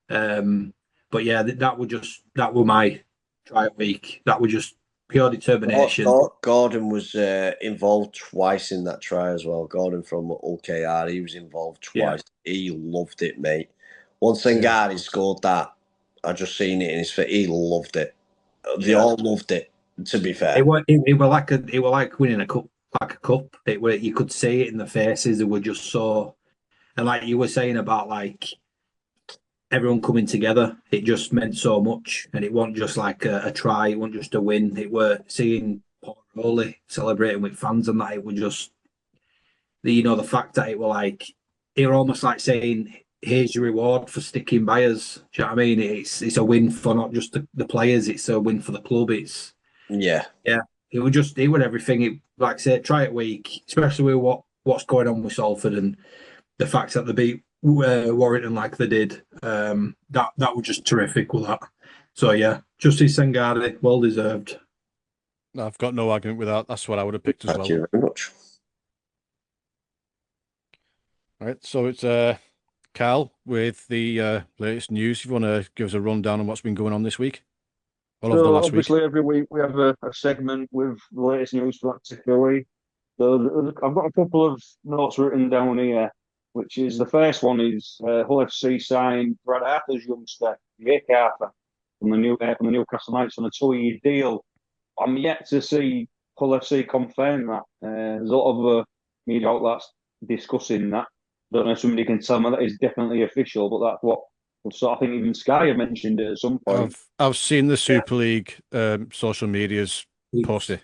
Speaker 3: But yeah, that were my try of the week. That was just pure determination.
Speaker 2: Gordon was involved twice in that try as well. Gordon from Hull KR, he was involved twice. Yeah. He loved it, mate. Once Sangari scored that, I just seen it in his face. He loved it. They all loved it. To be fair,
Speaker 3: it were like winning a cup, like a cup. It were, you could see it in the faces. They were just so, and like you were saying about like everyone coming together, it just meant so much. And it wasn't just like a try, it wasn't just a win. It were seeing Paul Rowley celebrating with fans and that. It was just the fact that it were like, it were almost like saying, here's your reward for sticking by us. Do you know what I mean? It's a win for not just the players, it's a win for the club. It's
Speaker 2: yeah.
Speaker 3: It was everything. It, like I said, try it week, especially with what's going on with Salford and the fact that they beat Warrington like they did. That was just terrific with that. So yeah, Justice Sangari, well deserved.
Speaker 1: I've got no argument with that. That's what I would have picked as well.
Speaker 2: Thank you very much.
Speaker 1: All right, so it's Carl with the latest news. If you want to give us a rundown on what's been going on this week. Well, over the last
Speaker 4: obviously,
Speaker 1: week.
Speaker 4: every week we have a segment with the latest news for that particular week. So I've got a couple of notes written down here, which is the first one is Hull FC signed Brad Arthur's youngster, Jake Arthur, from the Newcastle Knights on a 2-year deal. I'm yet to see Hull FC confirm that. There's a lot of media outlets discussing that. Don't know if somebody can tell me that is definitely official, but that's what. So I think even Sky have mentioned it at some point.
Speaker 1: I've seen the Super League social medias post it.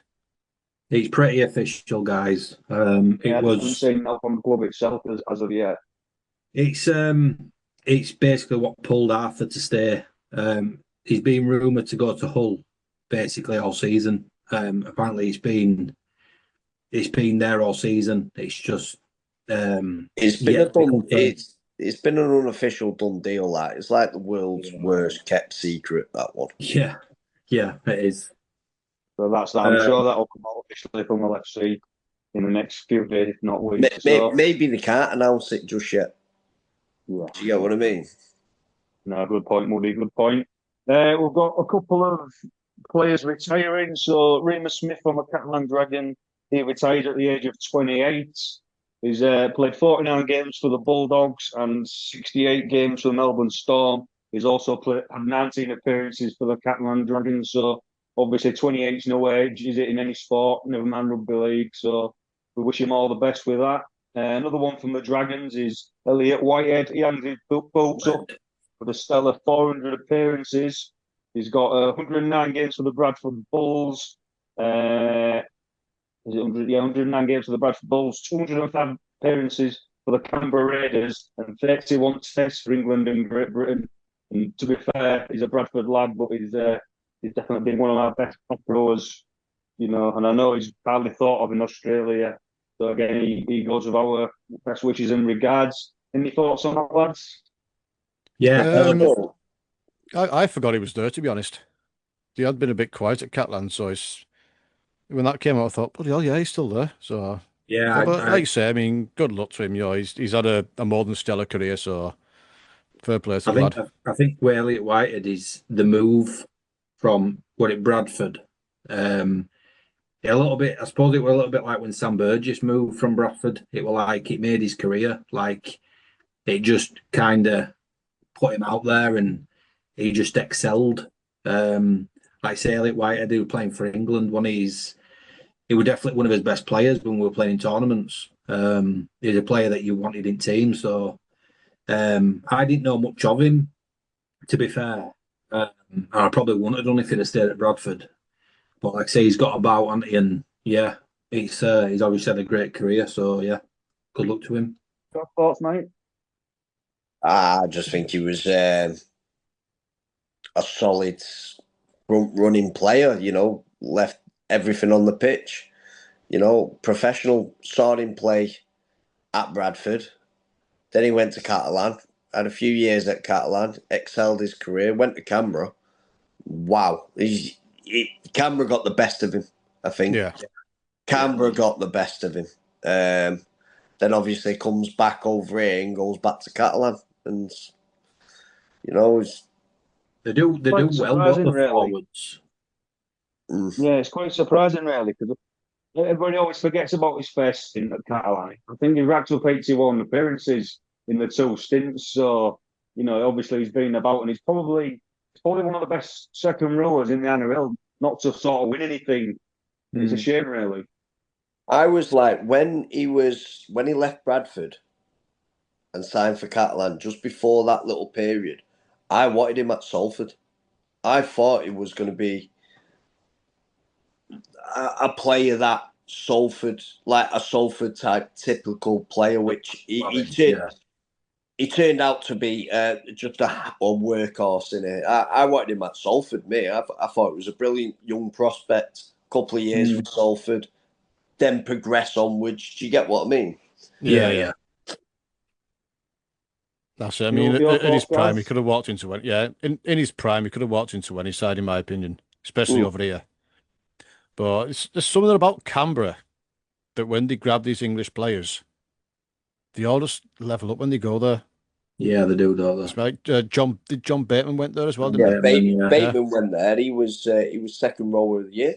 Speaker 3: It's pretty official, guys.
Speaker 4: It was saying that from the club itself as of yet.
Speaker 3: It's basically what pulled Arthur to stay. He's been rumoured to go to Hull basically all season. Apparently, it's been there all season. It's just
Speaker 2: it's been an unofficial done deal. That it's like the world's worst kept secret. That one.
Speaker 3: Yeah, it is.
Speaker 4: So that's that. I'm sure that'll come out officially from the FC in the next few days, if not weeks.
Speaker 2: Maybe they can't announce it just yet.
Speaker 4: Yeah.
Speaker 2: Do you get what I mean?
Speaker 4: No, good point, Woody. Good point. We've got a couple of players retiring. So Remus Smith from the Catalan Dragon, he retired at the age of 28. He's played 49 games for the Bulldogs and 68 games for the Melbourne Storm. He's also had 19 appearances for the Catalan Dragons. So obviously 28 is no age, is it, in any sport, never mind rugby league. So we wish him all the best with that. Another one from the Dragons is Elliot Whitehead. He hangs his boots up with a stellar 400 appearances. He's got 109 games for the Bradford Bulls. 109 games for the Bradford Bulls, 205 appearances for the Canberra Raiders, and 31 tests for England and Great Britain. And to be fair, he's a Bradford lad, but he's definitely been one of our best top rowers, and I know he's badly thought of in Australia. So again, he goes with our best wishes and regards. Any thoughts on that, lads?
Speaker 3: Yeah.
Speaker 1: I forgot he was there, to be honest. He had been a bit quiet at Catalan, so when that came out, I thought, bloody hell, yeah, he's still there. So
Speaker 3: yeah,
Speaker 1: but like you say, I mean, good luck to him. He's had a more than stellar career, so fair play to the lad.
Speaker 3: I think where Elliot Whitehead is the move from Bradford. A little bit, I suppose it was a little bit like when Sam Burgess moved from Bradford. It was like it made his career. Like it just kind of put him out there, and he just excelled. Like say, Elliot Whitehead, who was playing for England, he was definitely one of his best players when we were playing in tournaments. He's a player that you wanted in team. So I didn't know much of him, to be fair. I probably wouldn't have done if he'd have stayed at Bradford. But like I say, he's got about, hasn't he? And yeah, he's obviously had a great career. So yeah, good luck to him.
Speaker 4: Your thoughts, mate?
Speaker 2: I just think he was a solid running player, left everything on the pitch, professional starting play at Bradford. Then he went to Catalan, had a few years at Catalan, excelled his career, went to Canberra. Wow, Canberra got the best of him, I think.
Speaker 1: Yeah.
Speaker 2: Canberra got the best of him. Then obviously comes back over here and goes back to Catalan, and
Speaker 3: they do
Speaker 4: Quite
Speaker 3: well, both
Speaker 4: surprising,
Speaker 3: the
Speaker 4: really.
Speaker 3: forwards.
Speaker 4: Yeah, it's quite surprising, really, because everybody always forgets about his first stint at Catalan. I think he racked up 81 appearances in the 2 stints. So, obviously he's been about, and he's probably one of the best second rowers in the NRL, not to sort of win anything. It's a shame, really.
Speaker 2: I was like, when he left Bradford and signed for Catalan, just before that little period, I wanted him at Salford. I thought he was going to be a player that Salford, like a Salford type typical player, which he turned out to be just a workhorse in it. I wanted him at Salford, mate. I thought it was a brilliant young prospect. Couple of years with Salford, then progress onwards. Do you get what I mean?
Speaker 3: Yeah.
Speaker 1: That's it. I mean, in his prime, he could have walked into any. Yeah, in his prime, he could have walked into any side, in my opinion, especially over here. But there's something about Canberra that when they grab these English players, they all just level up when they go there.
Speaker 3: Yeah, they do, don't they?
Speaker 1: It's like John Bateman went there as well, didn't
Speaker 2: he? Bateman went there. He was second rower of the year.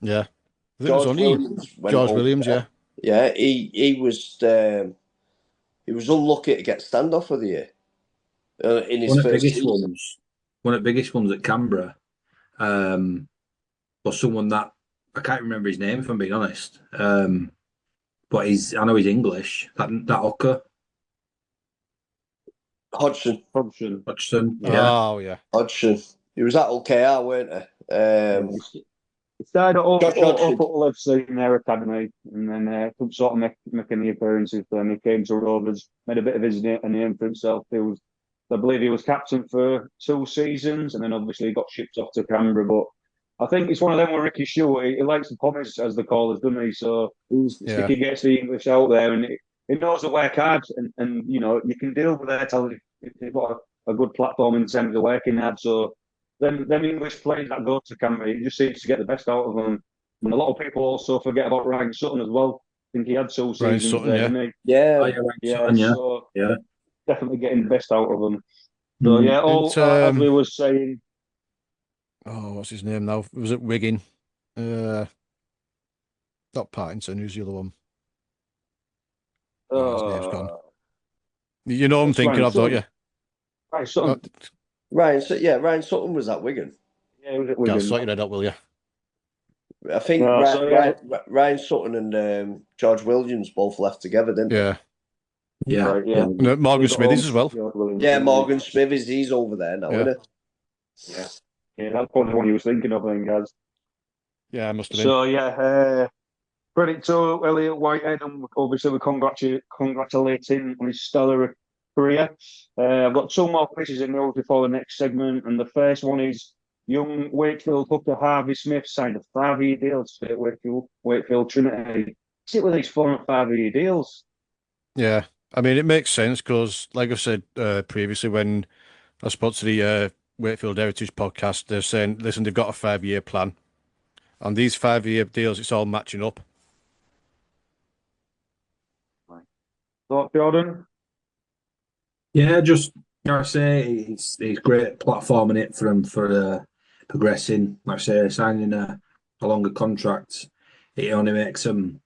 Speaker 1: Yeah, I think it was only George Williams.
Speaker 2: Yeah, yeah. He was unlucky to get standoff of the year in his first season.
Speaker 3: One of the biggest ones at Canberra was someone that I can't remember his name, if I'm being honest. But I know he's English. That hooker.
Speaker 2: Hodgson.
Speaker 3: Yeah.
Speaker 1: Oh yeah.
Speaker 2: Hodgson. He was at OKR, weren't he?
Speaker 4: He started up at FC in their academy, and then sort of making the appearances. Then he came to Rovers, made a bit of his name for himself. I believe he was captain for 2 seasons, and then obviously he got shipped off to Canberra. But I think it's one of them with Ricky Stewart. He likes the promise, as the callers, doesn't he? So Sticky gets the English out there, and he knows to work hard, and you can deal with their talent if you've got a good platform in terms of working hard. So them English players that go to Canberra, he just seems to get the best out of them. And a lot of people also forget about Ryan Sutton as well. I think he had 2 seasons there, didn't he?
Speaker 2: Yeah.
Speaker 4: Definitely getting the best out of them. So as we were saying.
Speaker 1: Oh, what's his name now? Was it Wigan? Not Parkinson. Who's the other one? His name's gone. You know what I'm thinking of, don't you?
Speaker 4: Ryan Sutton.
Speaker 2: Ryan Sutton was at Wigan.
Speaker 4: Yeah, he was at Wigan.
Speaker 1: Yeah, sort your head out, will you?
Speaker 2: I think Ryan Sutton and George Williams both left together, didn't they?
Speaker 1: Yeah.
Speaker 3: Yeah.
Speaker 4: Right, yeah.
Speaker 1: And Morgan Smithies as well.
Speaker 2: Yeah, Morgan Smithies, he's over there now, isn't
Speaker 4: he? Yeah, that's probably the one he was thinking of, I think, guys.
Speaker 1: Yeah, must have been.
Speaker 4: So, credit to Elliot Whitehead, and obviously we congratulate him on his stellar career. I've got 2 more quizzes in row before the next segment, and the first one is young Wakefield hooker Harvey Smith signed a 5-year deal to Wakefield Trinity. Sit with these 4 and 5-year deals.
Speaker 1: Yeah, I mean, it makes sense because, like I said previously, when I spoke to the Wakefield Heritage podcast, they're saying, listen, they've got a 5-year plan. And these 5-year deals, it's all matching up.
Speaker 4: Thought, Jordan?
Speaker 3: Yeah, just like I say, it's great platforming it for him for progressing. Like I say, signing a longer contract, it only makes him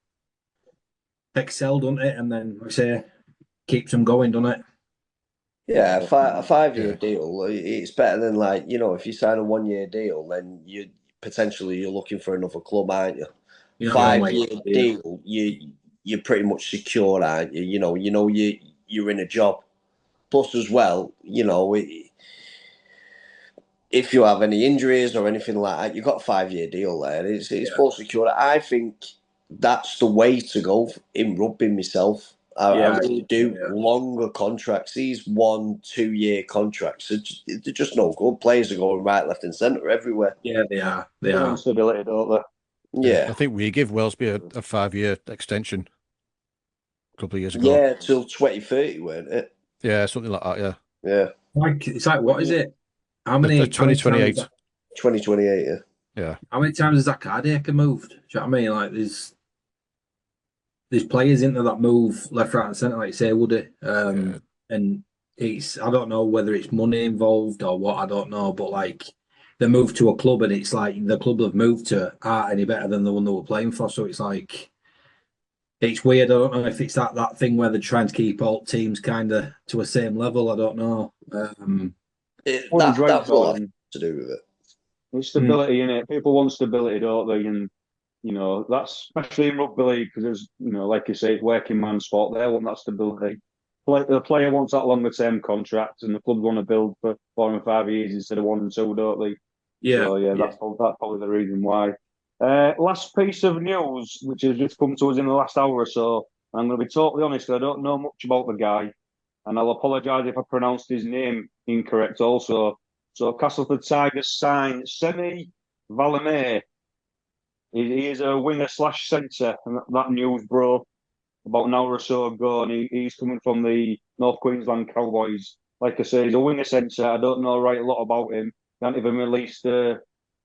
Speaker 3: excel, doesn't it? And then, like I say, keeps him going, doesn't it?
Speaker 2: Yeah, a 5-year deal. It's better than if you sign a 1-year deal, then you're looking for another club, aren't you? 5-year deal, you're pretty much secure, aren't you? You're in a job. Plus, as well, if you have any injuries or anything like that, you've got a 5-year deal there. It's more secure. I think that's the way to go in rugby myself. I really do. Longer contracts. These 1-2 year contracts, they're just no good. Players are going right, left and centre everywhere.
Speaker 3: Yeah, they are. They are.
Speaker 4: Stability, don't they?
Speaker 2: Yeah.
Speaker 1: I think we give Wellesby a 5-year extension a couple of years ago.
Speaker 2: Yeah, till 2030, weren't it?
Speaker 1: Yeah, something like that, yeah.
Speaker 2: Yeah.
Speaker 3: It's like, what is it? How many?
Speaker 1: 2028.
Speaker 2: 2028,
Speaker 1: Yeah.
Speaker 3: How many times has that Cardiac moved? Do you know what I mean? Like there's players into that move left, right, and centre, like you say, Woody. And it's I don't know whether it's money involved or what, I don't know, but like they moved to a club and it's like the club they've moved to aren't any better than the one they were playing for. So it's like it's weird. I don't know if it's that thing where they're trying to keep all teams kind of to a same level. I don't know.
Speaker 2: That
Speaker 4: Drake,
Speaker 2: will have to do with it.
Speaker 4: It's stability in it. People want stability, don't they? And that's especially in rugby league because there's like you say, it's working man sport. They want that stability. The player wants that longer term contract, and the clubs want to build for 4 and 5 years instead of 1 and 2, don't they?
Speaker 3: Yeah.
Speaker 4: So that's probably the reason why. Last piece of news, which has just come to us in the last hour or so. I'm going to be totally honest. I don't know much about the guy, and I'll apologise if I pronounced his name incorrect. Also, so Castleford Tigers signed Semi Valemé. He is a winger / centre, and that news broke about an hour or so ago, and he's coming from the North Queensland Cowboys. Like I say, he's a winger centre. I don't know a lot about him. They haven't even released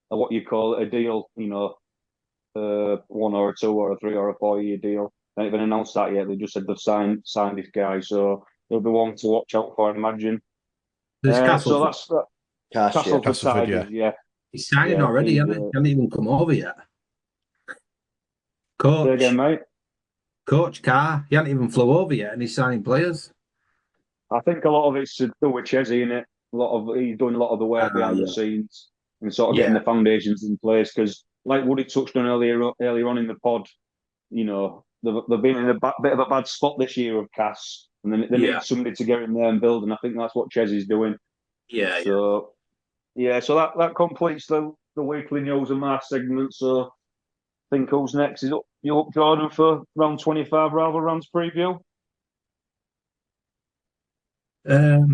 Speaker 4: what you call it, a deal, 1 or a 2 or a 3 or a 4 year deal. They haven't even announced that yet. They just said they've signed this guy, so he'll be one to watch out for, I imagine. So that's that. Castleford Tigers, yeah.
Speaker 3: He's signing already, hasn't he? He hasn't even come over yet. Coach.
Speaker 4: Say again, mate.
Speaker 3: Coach Carr, he hasn't even flew over yet, and he's signing players.
Speaker 4: I think a lot of it's to do with Chesney, innit? He's doing a lot of the work behind the scenes and sort of getting the foundations in place. Because, like Woody touched on earlier on in the pod, they've been in a bit of a bad spot this year of Cass, and then they need somebody to get in there and build. And I think that's what Chesney's doing.
Speaker 3: Yeah.
Speaker 4: So that completes the weekly news and my segment. So I think who's next? Is you up, Jordan, for round 25 Rival Rounds preview?
Speaker 3: I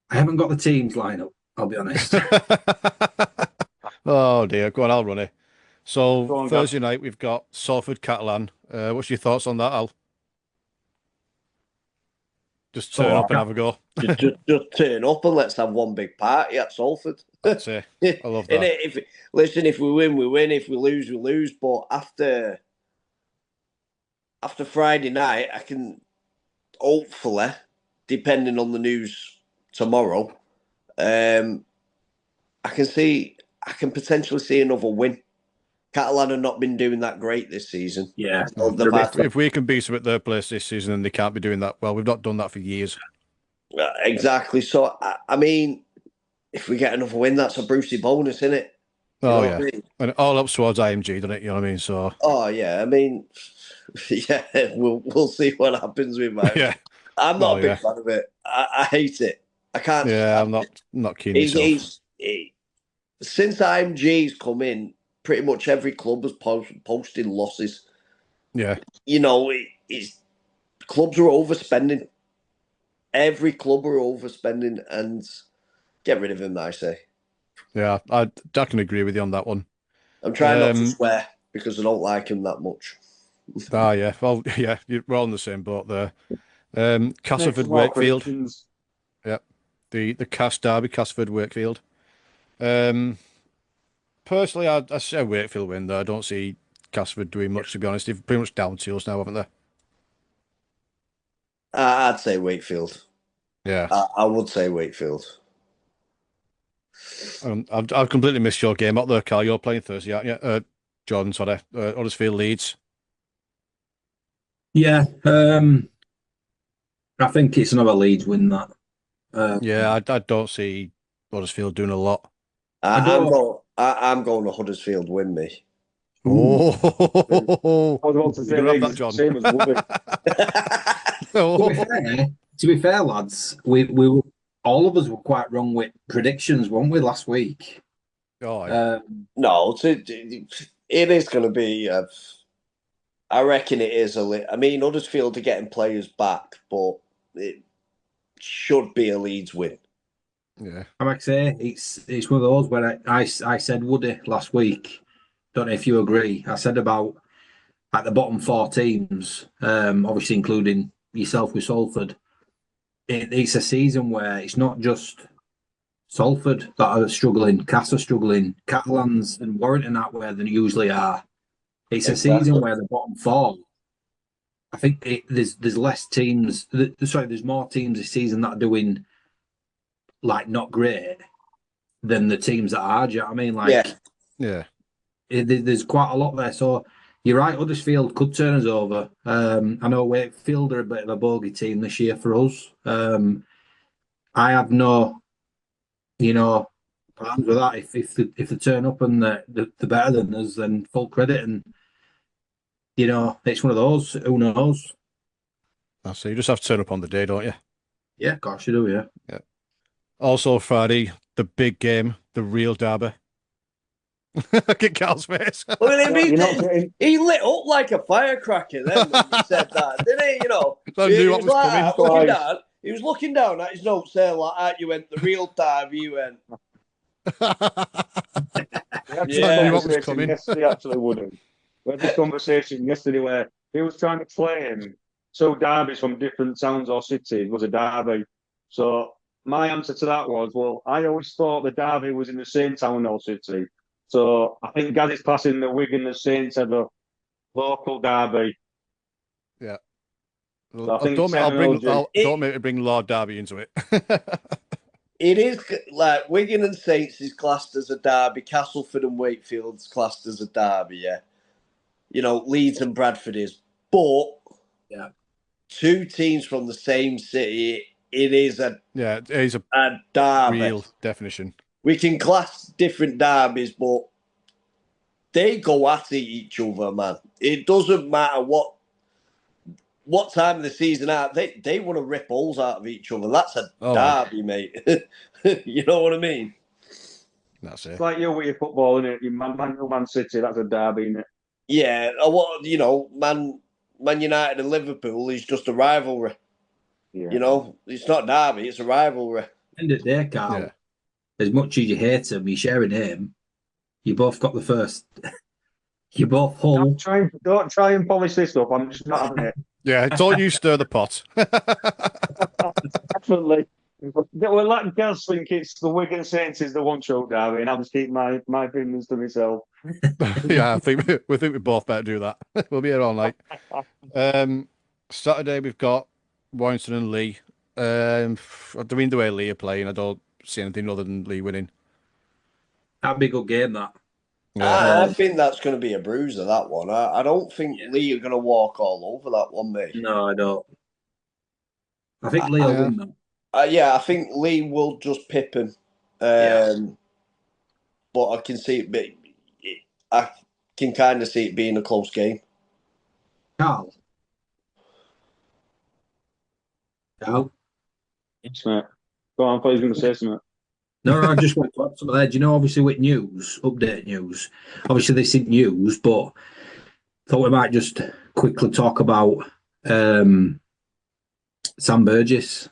Speaker 3: haven't got the teams lineup, I'll be honest.
Speaker 1: Oh dear, go on, I'll run it. So
Speaker 4: on,
Speaker 1: Thursday night we've got Salford Catalan. What's your thoughts on that, Al? Just turn up and have a go.
Speaker 2: just turn up and let's have one big party at Salford.
Speaker 1: That's it. I love that.
Speaker 2: If we win, we win. If we lose, we lose. But after Friday night, I can hopefully, depending on the news tomorrow, I can potentially see another win. Catalan have not been doing that great this season.
Speaker 3: Yeah.
Speaker 1: If we can beat them at their place this season, then they can't be doing that well. We've not done that for years.
Speaker 2: Exactly. So, I mean, if we get another win, that's a Brucey bonus, isn't it?
Speaker 1: Oh, yeah. I mean? And it all helps towards IMG, doesn't it? You know what I mean? So.
Speaker 2: Oh, yeah. I mean, yeah, we'll see what happens with my.
Speaker 1: Yeah.
Speaker 2: I'm not a big fan of it. I hate it. I can't.
Speaker 1: Yeah, I'm not keen myself.
Speaker 2: Since IMG's come in, pretty much every club has posted losses.
Speaker 1: Yeah.
Speaker 2: It's clubs are overspending. Every club are overspending, and get rid of him, I say.
Speaker 1: Yeah, I can agree with you on that one.
Speaker 2: I'm trying not to swear because I don't like him that much.
Speaker 1: Yeah. Well, yeah, we're all in the same boat there. Castleford Wakefield. Yeah. The Cass Derby, Castleford Wakefield. Personally, I say Wakefield win though. I don't see Castleford doing much, to be honest. They've pretty much down tools now, haven't they?
Speaker 2: I'd say Wakefield.
Speaker 1: Yeah.
Speaker 2: I would say Wakefield.
Speaker 1: I've completely missed your game out there, Carl. You're playing Thursday, aren't you? Jordan, sorry. Huddersfield Leeds.
Speaker 3: Yeah. I think it's another Leeds win, that.
Speaker 1: Yeah, I don't see Huddersfield doing a lot.
Speaker 2: I'm going to Huddersfield win me.
Speaker 1: Oh,
Speaker 4: I was about to say that, John. Same as Woody.
Speaker 3: To be fair, lads, we were, all of us were quite wrong with predictions, weren't we, last week?
Speaker 1: Oh, yeah.
Speaker 2: No, it is going to be. I reckon it is I mean, Huddersfield are getting players back, but it should be a Leeds win.
Speaker 1: Yeah,
Speaker 3: I might say it's one of those where I said Woody last week. Don't know if you agree. I said about at the bottom 4 teams, obviously including yourself with Salford. It's a season where it's not just Salford that are struggling, Cass are struggling, Catalans and Warrington aren't where they usually are. It's a season where the bottom four. I think there's less teams. There's more teams this season that are doing like not great than the teams that are. Do you know what I mean? Like,
Speaker 1: yeah.
Speaker 3: There's quite a lot there. So you're right. Huddersfield could turn us over. I know Wakefield are a bit of a bogey team this year for us. I have no, plans with that. If they turn up and they're better than us, then full credit. And it's one of those. Who knows?
Speaker 1: So you just have to turn up on the day, don't you?
Speaker 3: Yeah, of course you do. Yeah.
Speaker 1: Also Friday, the big game, the real derby. Get Carl's face.
Speaker 2: He lit up like a firecracker then when he said that, didn't he?
Speaker 1: I knew what was coming.
Speaker 2: He was looking down at his notes there like that. You went, the real derby, you went.
Speaker 1: I knew what was coming.
Speaker 4: Yesterday, actually, wouldn't. We had this conversation yesterday where he was trying to claim so derbies from different towns or cities was a derby. So my answer to that was, well, I always thought the derby was in the same town or city. So I think Gaz is classing the Wigan the Saints as a local derby.
Speaker 1: Yeah.
Speaker 4: So
Speaker 1: don't make me bring Lord Derby into it.
Speaker 2: It is like Wigan and Saints is classed as a derby. Castleford and Wakefield's classed as a derby. Yeah. Leeds and Bradford is, but two teams from the same city. It is a derby.
Speaker 1: Real definition.
Speaker 2: We can class different derbies, but they go at each other, man. It doesn't matter what time of the season out. They want to rip holes out of each other. That's a derby, mate. You know what I mean?
Speaker 1: That's it.
Speaker 4: It's like you with your football, isn't it? Man City, that's a derby, isn't it?
Speaker 2: Yeah, Man United and Liverpool is just a rivalry. Yeah. It's not derby, it's a rivalry.
Speaker 3: End of the day, Carl. As much as you hate him, you share a name. You both got the first. You both hold.
Speaker 4: Don't try and polish this up. I'm just not having it.
Speaker 1: Yeah, don't you stir the pot.
Speaker 4: Definitely. We're letting Gaz think it's the Wigan Saints is the one show derby, and I'll just keep my opinions to myself.
Speaker 1: Yeah, I think we both better do that. We'll be here all night. Saturday we've got Warrington and Lee. The way Lee are playing, I don't see anything other than Lee winning.
Speaker 3: That'd be a good game, that.
Speaker 2: I think that's going to be a bruiser, that one. I don't think Lee are going to walk all over that one, mate.
Speaker 3: No, I don't. I think Lee will win, though.
Speaker 2: I think Lee will just pip him. But I can see I can kind of see it being a close game.
Speaker 3: Carl?
Speaker 4: Yes, mate. Go on, I thought you were going to say something.
Speaker 3: No, I just want to add something there. Do you know, obviously, with update news, obviously this isn't news, but thought we might just quickly talk about Sam Burgess.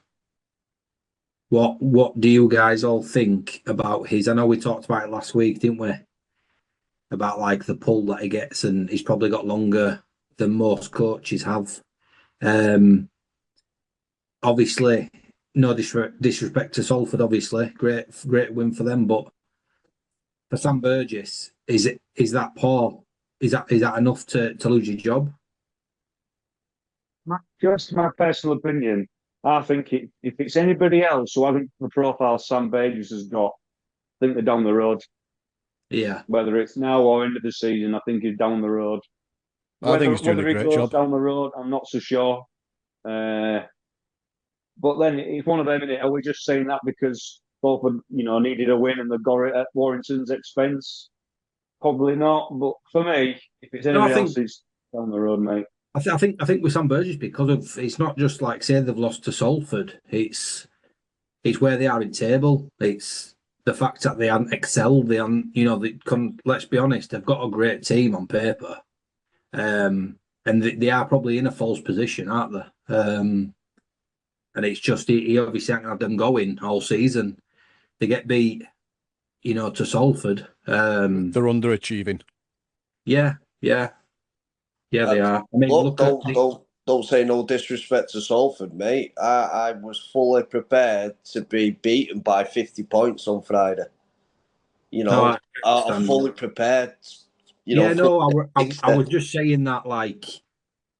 Speaker 3: What do you guys all think about his? I know we talked about it last week, didn't we? About like the pull that he gets, and he's probably got longer than most coaches have. Obviously, no disrespect to Salford. Obviously, great win for them. But for Sam Burgess, is that poor? Is that enough to lose your job?
Speaker 4: Just my personal opinion. I think if it's anybody else who hasn't the profile Sam Burgess has got, I think they're down the road.
Speaker 3: Yeah.
Speaker 4: Whether it's now or end of the season, I think he's down the road.
Speaker 1: I think he's doing a great job.
Speaker 4: Down the road, I'm not so sure. But then it's one of them, innit? Are we just saying that because Salford, needed a win and they got it at Warrington's expense? Probably not. But for me, if it's anybody else, it's down the road, mate.
Speaker 3: I think with Sam Burgess, because of it's not just like say they've lost to Salford. It's where they are in table. It's the fact that they haven't excelled. They haven't, let's be honest, they've got a great team on paper, and they are probably in a false position, aren't they? And it's just he obviously hasn't had them going all season. They get beat, to Salford.
Speaker 1: They're underachieving.
Speaker 3: Yeah. Yeah, they are. I mean,
Speaker 2: don't say no disrespect to Salford, mate. I was fully prepared to be beaten by 50 points on Friday. You
Speaker 3: No,
Speaker 2: know,
Speaker 3: I
Speaker 2: I'm
Speaker 3: understand.
Speaker 2: fully prepared. You know,
Speaker 3: Yeah, no,
Speaker 2: fully
Speaker 3: I was just saying that, like,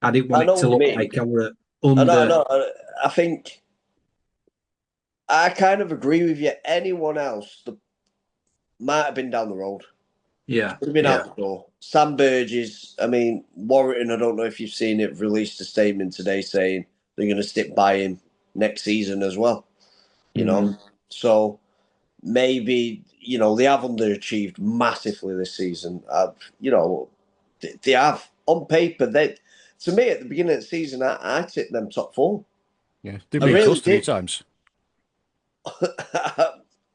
Speaker 3: I didn't want
Speaker 2: I
Speaker 3: it
Speaker 2: know
Speaker 3: to
Speaker 2: what you
Speaker 3: look
Speaker 2: mean.
Speaker 3: like I were
Speaker 2: I know, I
Speaker 3: under.
Speaker 2: know. I think I kind of agree with you. Anyone else that might have been down the road,
Speaker 3: Yeah,
Speaker 2: would have been
Speaker 3: yeah.
Speaker 2: out the door. Sam Burgess, I mean, Warrington, I don't know if you've seen it, released a statement today saying they're going to stick by him next season as well. You know, so maybe, you know, they have underachieved massively this season. You know, they have. On paper, to me, at the beginning of the season, I tipped them top four.
Speaker 1: Yeah, they've
Speaker 2: I
Speaker 1: been
Speaker 2: really
Speaker 1: close 3
Speaker 2: did.
Speaker 1: times.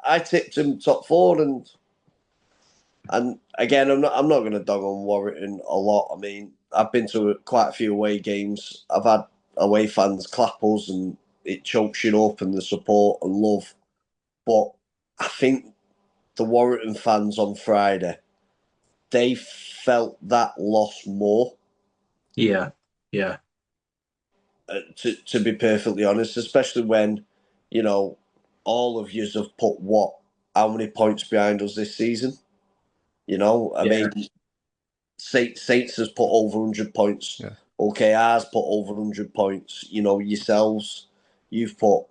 Speaker 2: I tipped him top four, and again, I'm not going to dog on Warrington a lot. I mean, I've been to quite a few away games. I've had away fans clap us, and it chokes you up, and the support and love. But I think the Warrington fans on Friday, they felt that loss more.
Speaker 3: Yeah, yeah.
Speaker 2: To be perfectly honest, especially when, you know, all of yous have put how many points behind us this season? You know, I
Speaker 3: Yeah.
Speaker 2: mean, Saints has put over 100 points.
Speaker 1: Yeah.
Speaker 2: OKR's put over 100 points. You know, yourselves, you've put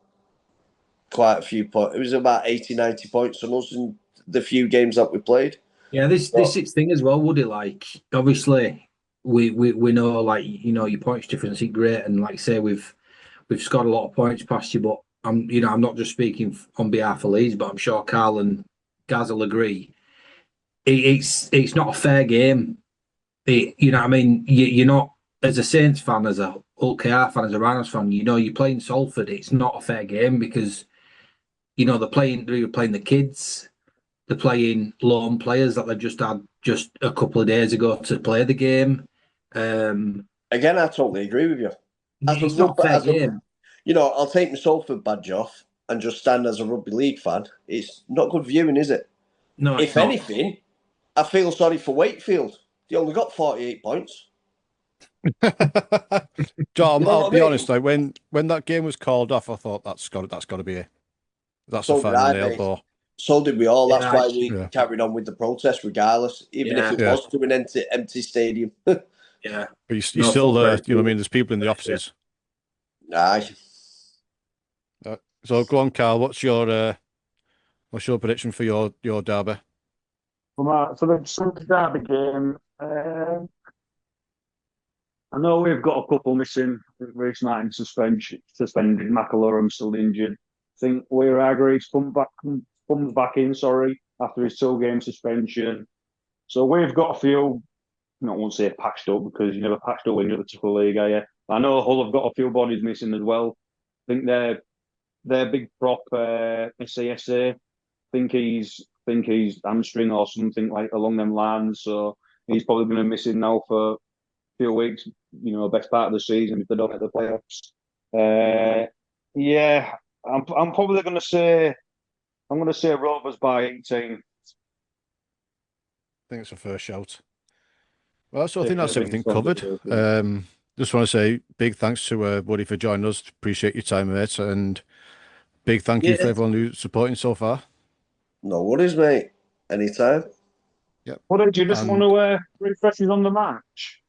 Speaker 2: quite a few points. It was about 80, 90 points on us in the few games that we played.
Speaker 3: Yeah, this its thing as well, would it? Like, obviously, we know, like, you know, your points difference is great, and like I say, we've scored a lot of points past you, but I'm not just speaking on behalf of Leeds, but I'm sure Carl and Gaz will agree. It's not a fair game. You know what I mean? You're not, as a Saints fan, as a Hull KR fan, as a Rhinos fan, you know, you're playing Salford. It's not a fair game because, you know, they're playing the kids. They're playing lone players that they just had just a couple of days ago to play the game.
Speaker 2: Again, I totally agree with you.
Speaker 3: It's not a fair game.
Speaker 2: You know, I'll take my Salford badge off and just stand as a rugby league fan. It's not good viewing, is it?
Speaker 3: No, it's
Speaker 2: If
Speaker 3: not.
Speaker 2: anything, I feel sorry for Wakefield. They only got 48 points.
Speaker 1: John,
Speaker 2: You know
Speaker 1: I'll
Speaker 2: what I
Speaker 1: be
Speaker 2: mean?
Speaker 1: honest. Like when that game was called off, I thought that's got to be it. That's the
Speaker 2: So did
Speaker 1: final
Speaker 2: I,
Speaker 1: nail
Speaker 2: mate.
Speaker 1: ball.
Speaker 2: So did we all. That's
Speaker 3: Yeah,
Speaker 2: why we
Speaker 1: Yeah.
Speaker 2: carried on with the protest, regardless, even if
Speaker 3: Yeah.
Speaker 2: it
Speaker 1: Yeah.
Speaker 2: was to an empty stadium.
Speaker 3: yeah.
Speaker 1: But you're
Speaker 3: No,
Speaker 1: still
Speaker 3: full
Speaker 1: there.
Speaker 3: credit
Speaker 1: You know what I
Speaker 3: to
Speaker 1: mean? There's people in the offices.
Speaker 2: Aye.
Speaker 1: So go on, Carl. What's your prediction for your derby?
Speaker 4: For the Sunday derby game, I know we've got a couple missing. Reece Martin suspended. McAlorum still injured. I think Weir Hargreaves comes back in. Sorry, after his 2 game suspension. So we've got a few. I won't say patched up because you never patched up when you're at the top of the league, are you? I know Hull have got a few bodies missing as well. I think their big prop SASA. Think he's hamstring or something like along them lines. So he's probably going to miss it now for a few weeks. You know, best part of the season if they don't get the playoffs. Yeah, I'm probably going to say Rovers by 18.
Speaker 1: I think it's a first shout. Well, so I think
Speaker 4: Taking a
Speaker 1: that's
Speaker 4: big
Speaker 1: everything
Speaker 4: Sunday
Speaker 1: covered.
Speaker 4: derby.
Speaker 1: Just want to say big thanks to Woody for joining us. Appreciate your time, mate, and big thank you for
Speaker 3: Yeah.
Speaker 1: everyone who's supporting so far.
Speaker 2: No worries, mate. Anytime.
Speaker 1: Yep.
Speaker 4: What did you just
Speaker 1: And
Speaker 4: want to refresh us on the match?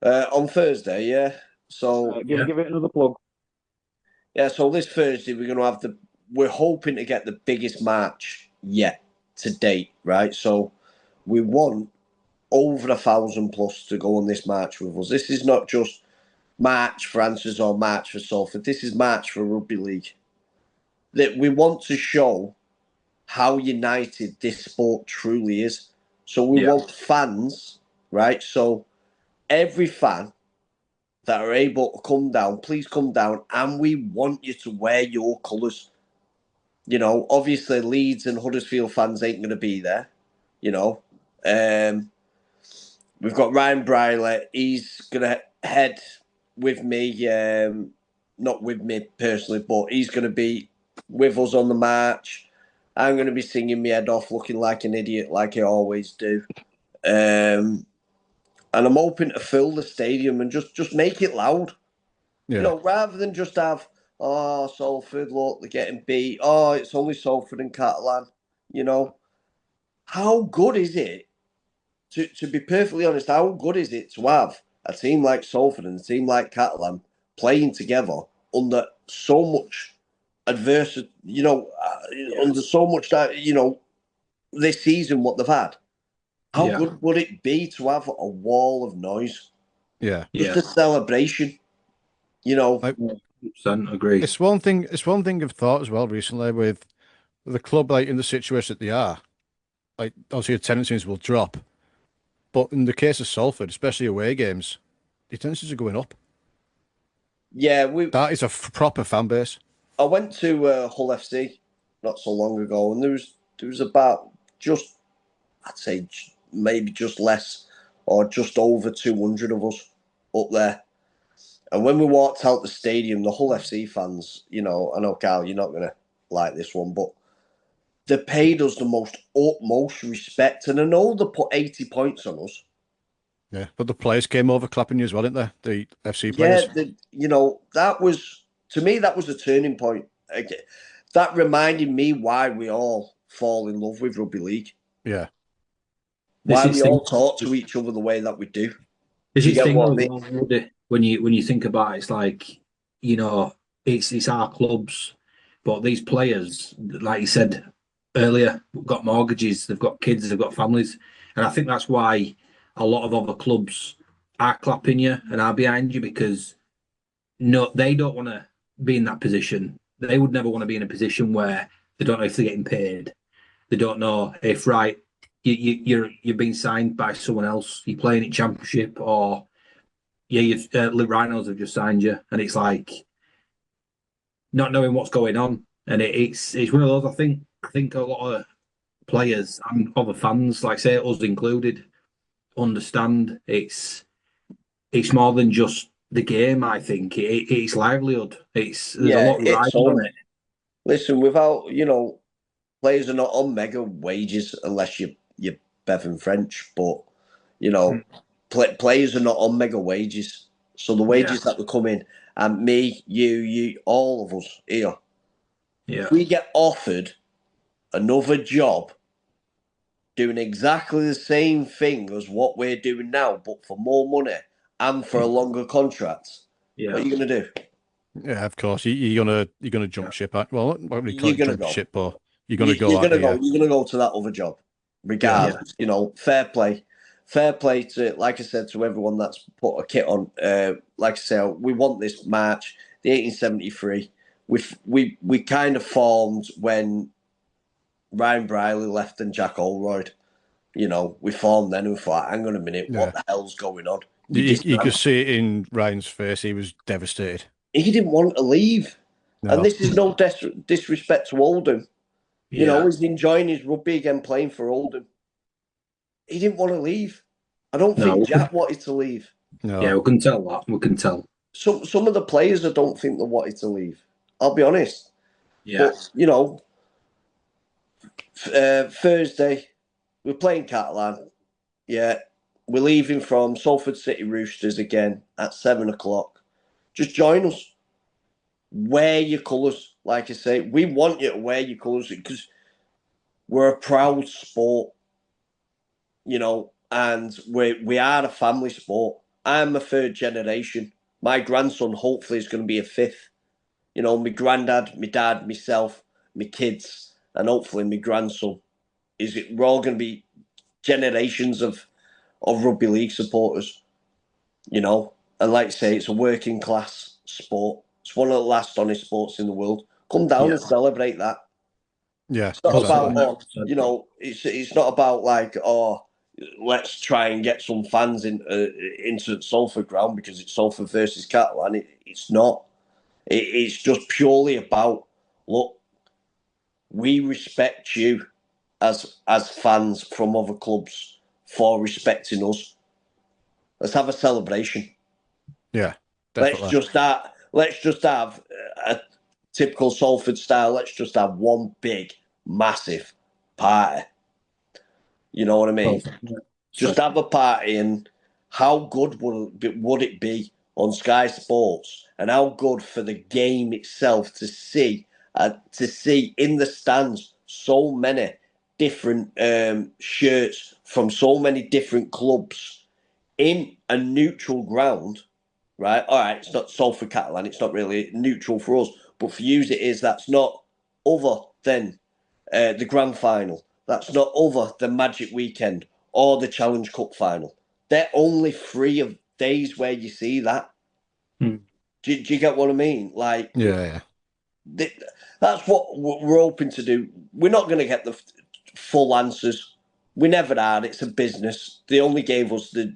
Speaker 2: On Thursday, yeah. So
Speaker 4: Give it another plug.
Speaker 2: yeah, so this Thursday we're gonna have we're hoping to get the biggest match yet to date, right? So we want over 1,000 plus to go on this match with us. This is not just match for Answers or match for Salford. This is match for rugby league. That we want to show how united this sport truly is. So we want fans, right? So every fan that are able to come down, please come down, and we want you to wear your colours. You know, obviously Leeds and Huddersfield fans ain't going to be there. You know, we've got Ryan Briley. He's going to head with me, not with me personally, but he's going to be with us on the march. I'm going to be singing my head off, looking like an idiot, like I always do. and I'm hoping to fill the stadium and just make it loud.
Speaker 1: Yeah.
Speaker 2: You know, rather than just have, oh, Salford, look, they're getting beat. Oh, it's only Salford and Catalan. You know, how good is it, to be perfectly honest, how good is it to have a team like Salford and a team like Catalan playing together under so much adversity, under so much that, this season, what they've had? How good would it be to have a wall of noise?
Speaker 1: Yeah.
Speaker 2: Just a celebration,
Speaker 1: Like,
Speaker 3: 100% agree.
Speaker 1: It's one thing I've thought as well recently with the club, like in the situation that they are. Like, obviously, attendances will drop, but in the case of Salford, especially away games, the attendances are going up.
Speaker 2: Yeah,
Speaker 1: that is a proper fan base.
Speaker 2: I went to Hull FC not so long ago, and there was about just, I'd say maybe just less or just over 200 of us up there. And when we walked out the stadium, the Hull FC fans, I know, Carl, you're not going to like this one, but they paid us the most utmost respect. And I know they put 80 points on us.
Speaker 1: Yeah, but the players came over clapping you as well, didn't they? The FC players.
Speaker 2: Yeah, that was, to me, that was a turning point. That reminded me why we all fall in love with rugby league.
Speaker 1: Yeah.
Speaker 2: Why we all talk to each other the way that we do.
Speaker 3: This is thing when you think about it, it's like, it's our clubs, but these players, like you said earlier, have got mortgages, they've got kids, they've got families, and I think that's why a lot of other clubs are clapping you and are behind you, because they don't want to be in that position. They would never want to be in a position where they don't know if they're getting paid. They don't know if you're being signed by someone else. You're playing in Championship, or Rhinos have just signed you, and it's like not knowing what's going on. And it's one of those. I think a lot of players and other fans, like say us included, understand it's more than just the game. I think it's livelihood. There's a lot riding on it.
Speaker 2: Listen, without players are not on mega wages unless you're Bevan French, but players are not on mega wages. So the wages that will come in, and me, you, all of us here, if we get offered another job doing exactly the same thing as what we're doing now, but for more money and for a longer contract, what are you going to do?
Speaker 1: Yeah, of course. You're gonna jump ship. Well, what we call
Speaker 2: You're
Speaker 1: it,
Speaker 2: gonna
Speaker 1: jump
Speaker 2: go.
Speaker 1: ship, but you're gonna go.
Speaker 2: You're gonna go to that other job, regardless. Fair play to, like I said, to everyone that's put a kit on. Like I said, we want this March, the 1873. We kind of formed when Ryan Briley left and Jack Holroyd. We formed then and we thought, hang on a minute, what the hell's going on?
Speaker 1: You could see it in Ryan's face. He was devastated.
Speaker 2: He didn't want to leave. No. And this is no disrespect to Oldham. He's enjoying his rugby again, playing for Oldham. He didn't want to leave. I don't think Jack wanted to leave.
Speaker 1: No.
Speaker 3: Yeah, we can tell that. We can tell.
Speaker 2: Some of the players, I don't think they wanted to leave. I'll be honest.
Speaker 3: Yeah.
Speaker 2: But, Thursday, we're playing Catalan. Yeah. We're leaving from Salford City Roosters again at 7:00. Just join us. Wear your colours. Like I say, we want you to wear your colours because we're a proud sport, and we are a family sport. I'm a third generation. My grandson hopefully is going to be a fifth. My granddad, my dad, myself, my kids, and hopefully my grandson. We're all going to be generations of rugby league supporters, and like I say, it's a working class sport. It's one of the last honest sports in the world. Come down and celebrate that.
Speaker 1: Yeah,
Speaker 2: it's not about it's not about like let's try and get some fans into Salford ground because it's Salford versus Catalan. It's not. It's just purely about, look, we respect you as fans from other clubs for respecting us. Let's have a celebration.
Speaker 1: Yeah, definitely.
Speaker 2: Let's just have a typical Salford style. Let's just have one big, massive party. You know what I mean? Just have a party and how good would it be on Sky Sports, and how good for the game itself to see in the stands so many different shirts from so many different clubs in a neutral ground, right? All right, it's not Salford Catalan, it's not really neutral for us, but for you it is. That's not other than the grand final. That's not other than Magic Weekend or the Challenge Cup final. They're only 3 of days where you see that. Do you get what I mean? Like,
Speaker 1: Yeah.
Speaker 2: That's what we're hoping to do. We're not going to get the full answers. We never had. It's a business. They only gave us the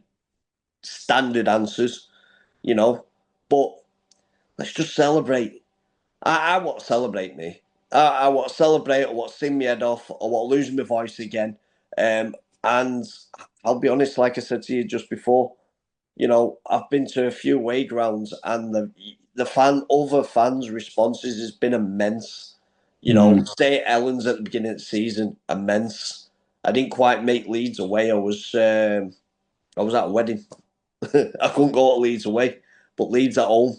Speaker 2: standard answers, But let's just celebrate. I want to celebrate me. I want to celebrate. I want to sing my head off. I want to lose my voice again. And I'll be honest, like I said to you just before, I've been to a few away grounds, and other fans' responses has been immense. Stay at Ellen's at the beginning of the season, immense. I didn't quite make Leeds away. I was at a wedding. I couldn't go to Leeds away, but Leeds at home,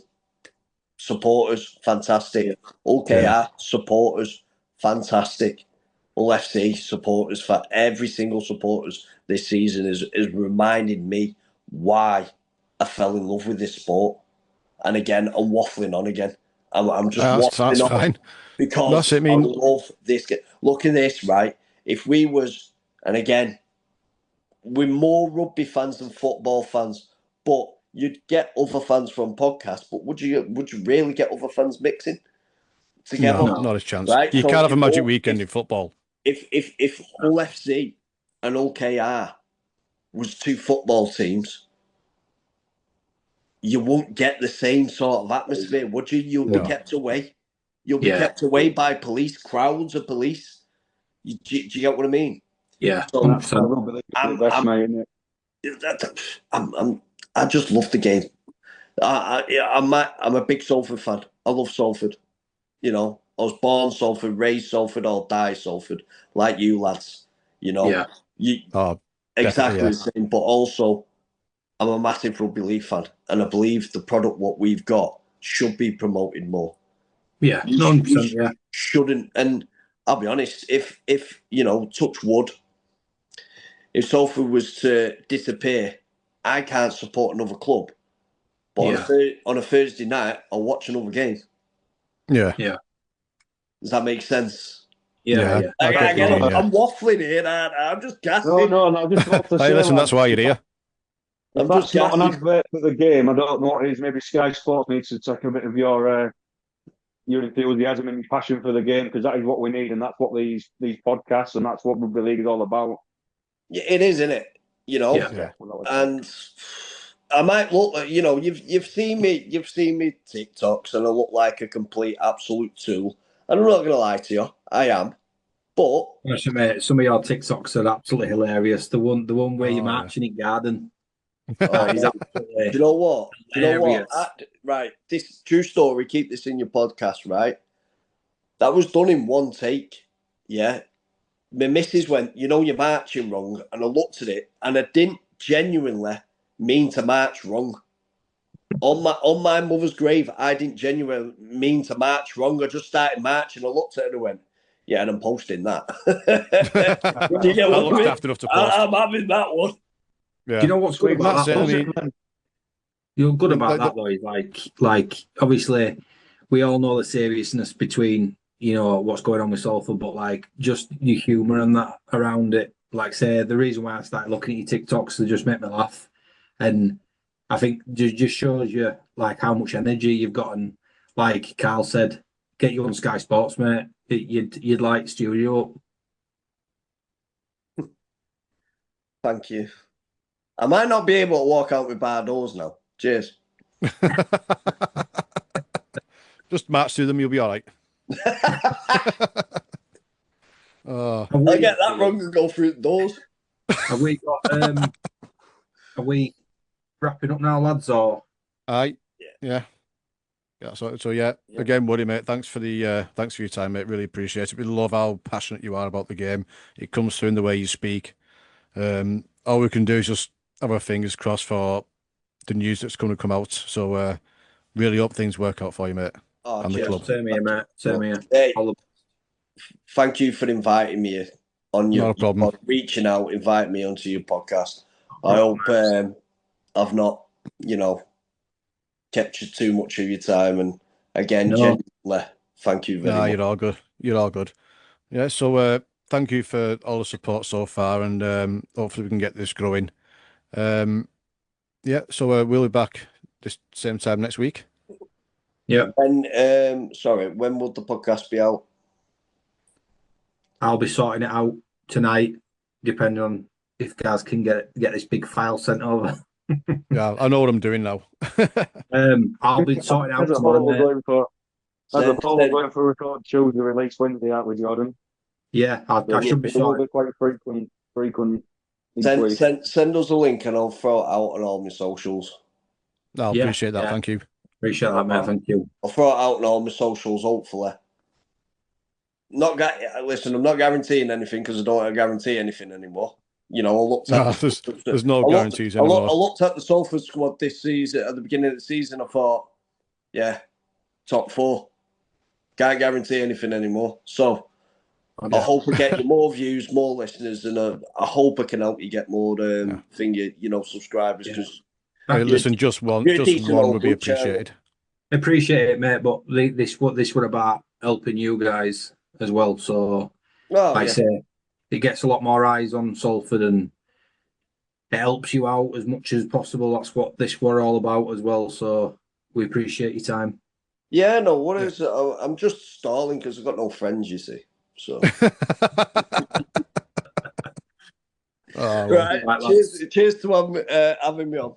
Speaker 2: supporters, fantastic. OKR supporters, fantastic. Hull FC supporters, for every single supporters this season is reminded me why I fell in love with this sport. And again, I'm waffling on again. I'm just waffling
Speaker 1: that's
Speaker 2: on
Speaker 1: fine.
Speaker 2: because I love this. Look at this, right? If we was, and again, we're more rugby fans than football fans, but you'd get other fans from podcasts. But would you really get other fans mixing together?
Speaker 1: No, not a chance.
Speaker 2: Right?
Speaker 1: You can't have a Magic Weekend in football.
Speaker 2: If Hull FC and OKR was 2 football teams, you won't get the same sort of atmosphere, would you? You'll be kept away. You'll be kept away by police, crowds of police. Do you get what I mean?
Speaker 3: Yeah.
Speaker 2: So I just love the game. I'm a big Salford fan. I love Salford. I was born Salford, raised Salford, I'll die Salford, like you lads. Exactly the same. But also, I'm a massive rugby league fan, and I believe the product what we've got should be promoted more.
Speaker 3: Yeah,
Speaker 2: you shouldn't. And I'll be honest, if touch wood, if Salford was to disappear, I can't support another club. But on a Thursday night, I'll watch another game.
Speaker 1: Yeah.
Speaker 2: Does that make sense?
Speaker 3: Yeah.
Speaker 2: I'm waffling here. I'm just gassing.
Speaker 4: No. Just
Speaker 1: hey, listen, that's why you're here.
Speaker 4: If that's not an advert for the game, I don't know what it is. Maybe Sky Sports needs to take a bit of your enthusiasm and passion for the game, because that is what we need, and that's what these podcasts and that's what rugby league is all about.
Speaker 2: Yeah, it is, isn't it? And I might look like, you've seen me TikToks, and I look like a complete absolute tool. And I'm not going to lie to you, I am. But
Speaker 3: actually, mate, some of your TikToks are absolutely hilarious. The one where you're marching in garden.
Speaker 2: Do you know what? Right, this true story. Keep this in your podcast, right? That was done in one take. Yeah, my missus went, you're marching wrong, and I looked at it, and I didn't genuinely mean to march wrong. On my mother's grave, I didn't genuinely mean to march wrong. I just started marching. I looked at it and I went, yeah, and I'm posting that. Do you get what I mean? I'm having that one.
Speaker 3: Yeah. Do you know what's good about that? You're good about that though. Is like obviously we all know the seriousness between what's going on with Salford, but like just your humour and that around it. Like say the reason why I started looking at your TikToks, they just make me laugh, and I think it just shows you like how much energy you've got. And like Carl said, get you on Sky Sports, mate. You'd like studio.
Speaker 2: Thank you. I might not be able to walk out with bar doors now. Cheers.
Speaker 1: Just march through them, you'll be all right.
Speaker 2: I get that wrong and go through the doors.
Speaker 3: Have we got? Are we wrapping up now, lads? Or
Speaker 1: yeah. So yeah. Again, Woody, mate, thanks for your time, mate. Really appreciate it. We love how passionate you are about the game. It comes through in the way you speak. All we can do is just have our fingers crossed for the news that's going to come out. So really hope things work out for you, mate.
Speaker 2: Oh,
Speaker 1: And the
Speaker 2: cheers.
Speaker 1: club.
Speaker 3: Same here, mate. Same here.
Speaker 2: Hey,
Speaker 3: All the-
Speaker 2: thank you for inviting me on your
Speaker 1: Not a problem.
Speaker 2: reaching out, inviting me onto your podcast. I hope I've not, kept you too much of your time. And again,
Speaker 3: No.
Speaker 2: genuinely, thank you very
Speaker 1: Nah,
Speaker 2: much.
Speaker 1: you're all good. You're all good. Yeah, so thank you for all the support so far, and hopefully we can get this growing. Yeah, so we'll be back this same time next week.
Speaker 3: Yeah,
Speaker 2: And when will the podcast be out?
Speaker 3: I'll be sorting it out tonight, depending on if guys can get this big file sent over.
Speaker 1: Yeah, I know what I'm doing now.
Speaker 3: I'll be sorting it out
Speaker 4: As a
Speaker 3: tomorrow,
Speaker 4: whole, we're
Speaker 3: mate.
Speaker 4: going for
Speaker 2: Send-
Speaker 4: going for record Tuesday, release Wednesday, aren't we, Jordan?
Speaker 3: Yeah, I should be
Speaker 4: It will
Speaker 3: sorting.
Speaker 4: be quite frequent. each
Speaker 2: Send,
Speaker 4: week.
Speaker 2: send us a link and I'll throw it out on all my socials.
Speaker 1: I
Speaker 3: Yeah,
Speaker 1: appreciate that.
Speaker 3: yeah.
Speaker 1: Thank you.
Speaker 3: Appreciate that, mate. Thank you.
Speaker 2: I'll throw it out on all my socials, hopefully. Listen, I'm not guaranteeing anything because I don't want to guarantee anything anymore. I looked at
Speaker 1: There's no guarantees
Speaker 2: I
Speaker 1: anymore.
Speaker 2: looked at the Salford squad this season. At the beginning of the season, I thought, yeah, top 4. Can't guarantee anything anymore. So I hope we get you more views, more listeners, and I hope I can help you get more subscribers because
Speaker 1: Hey, listen, just one
Speaker 2: you're a decent
Speaker 1: would be
Speaker 2: local channel.
Speaker 1: appreciated.
Speaker 3: Appreciate it, mate. But this were about helping you guys as well. So,
Speaker 2: Oh,
Speaker 3: like I
Speaker 2: yeah.
Speaker 3: say, it gets a lot more eyes on Salford, and it helps you out as much as possible. That's what this were all about as well. So, we appreciate your time.
Speaker 2: Yeah, no, what is it? I'm just stalling because I've got no friends, you see. So,
Speaker 1: Oh, well.
Speaker 2: right,
Speaker 3: Right,
Speaker 2: cheers to having me on.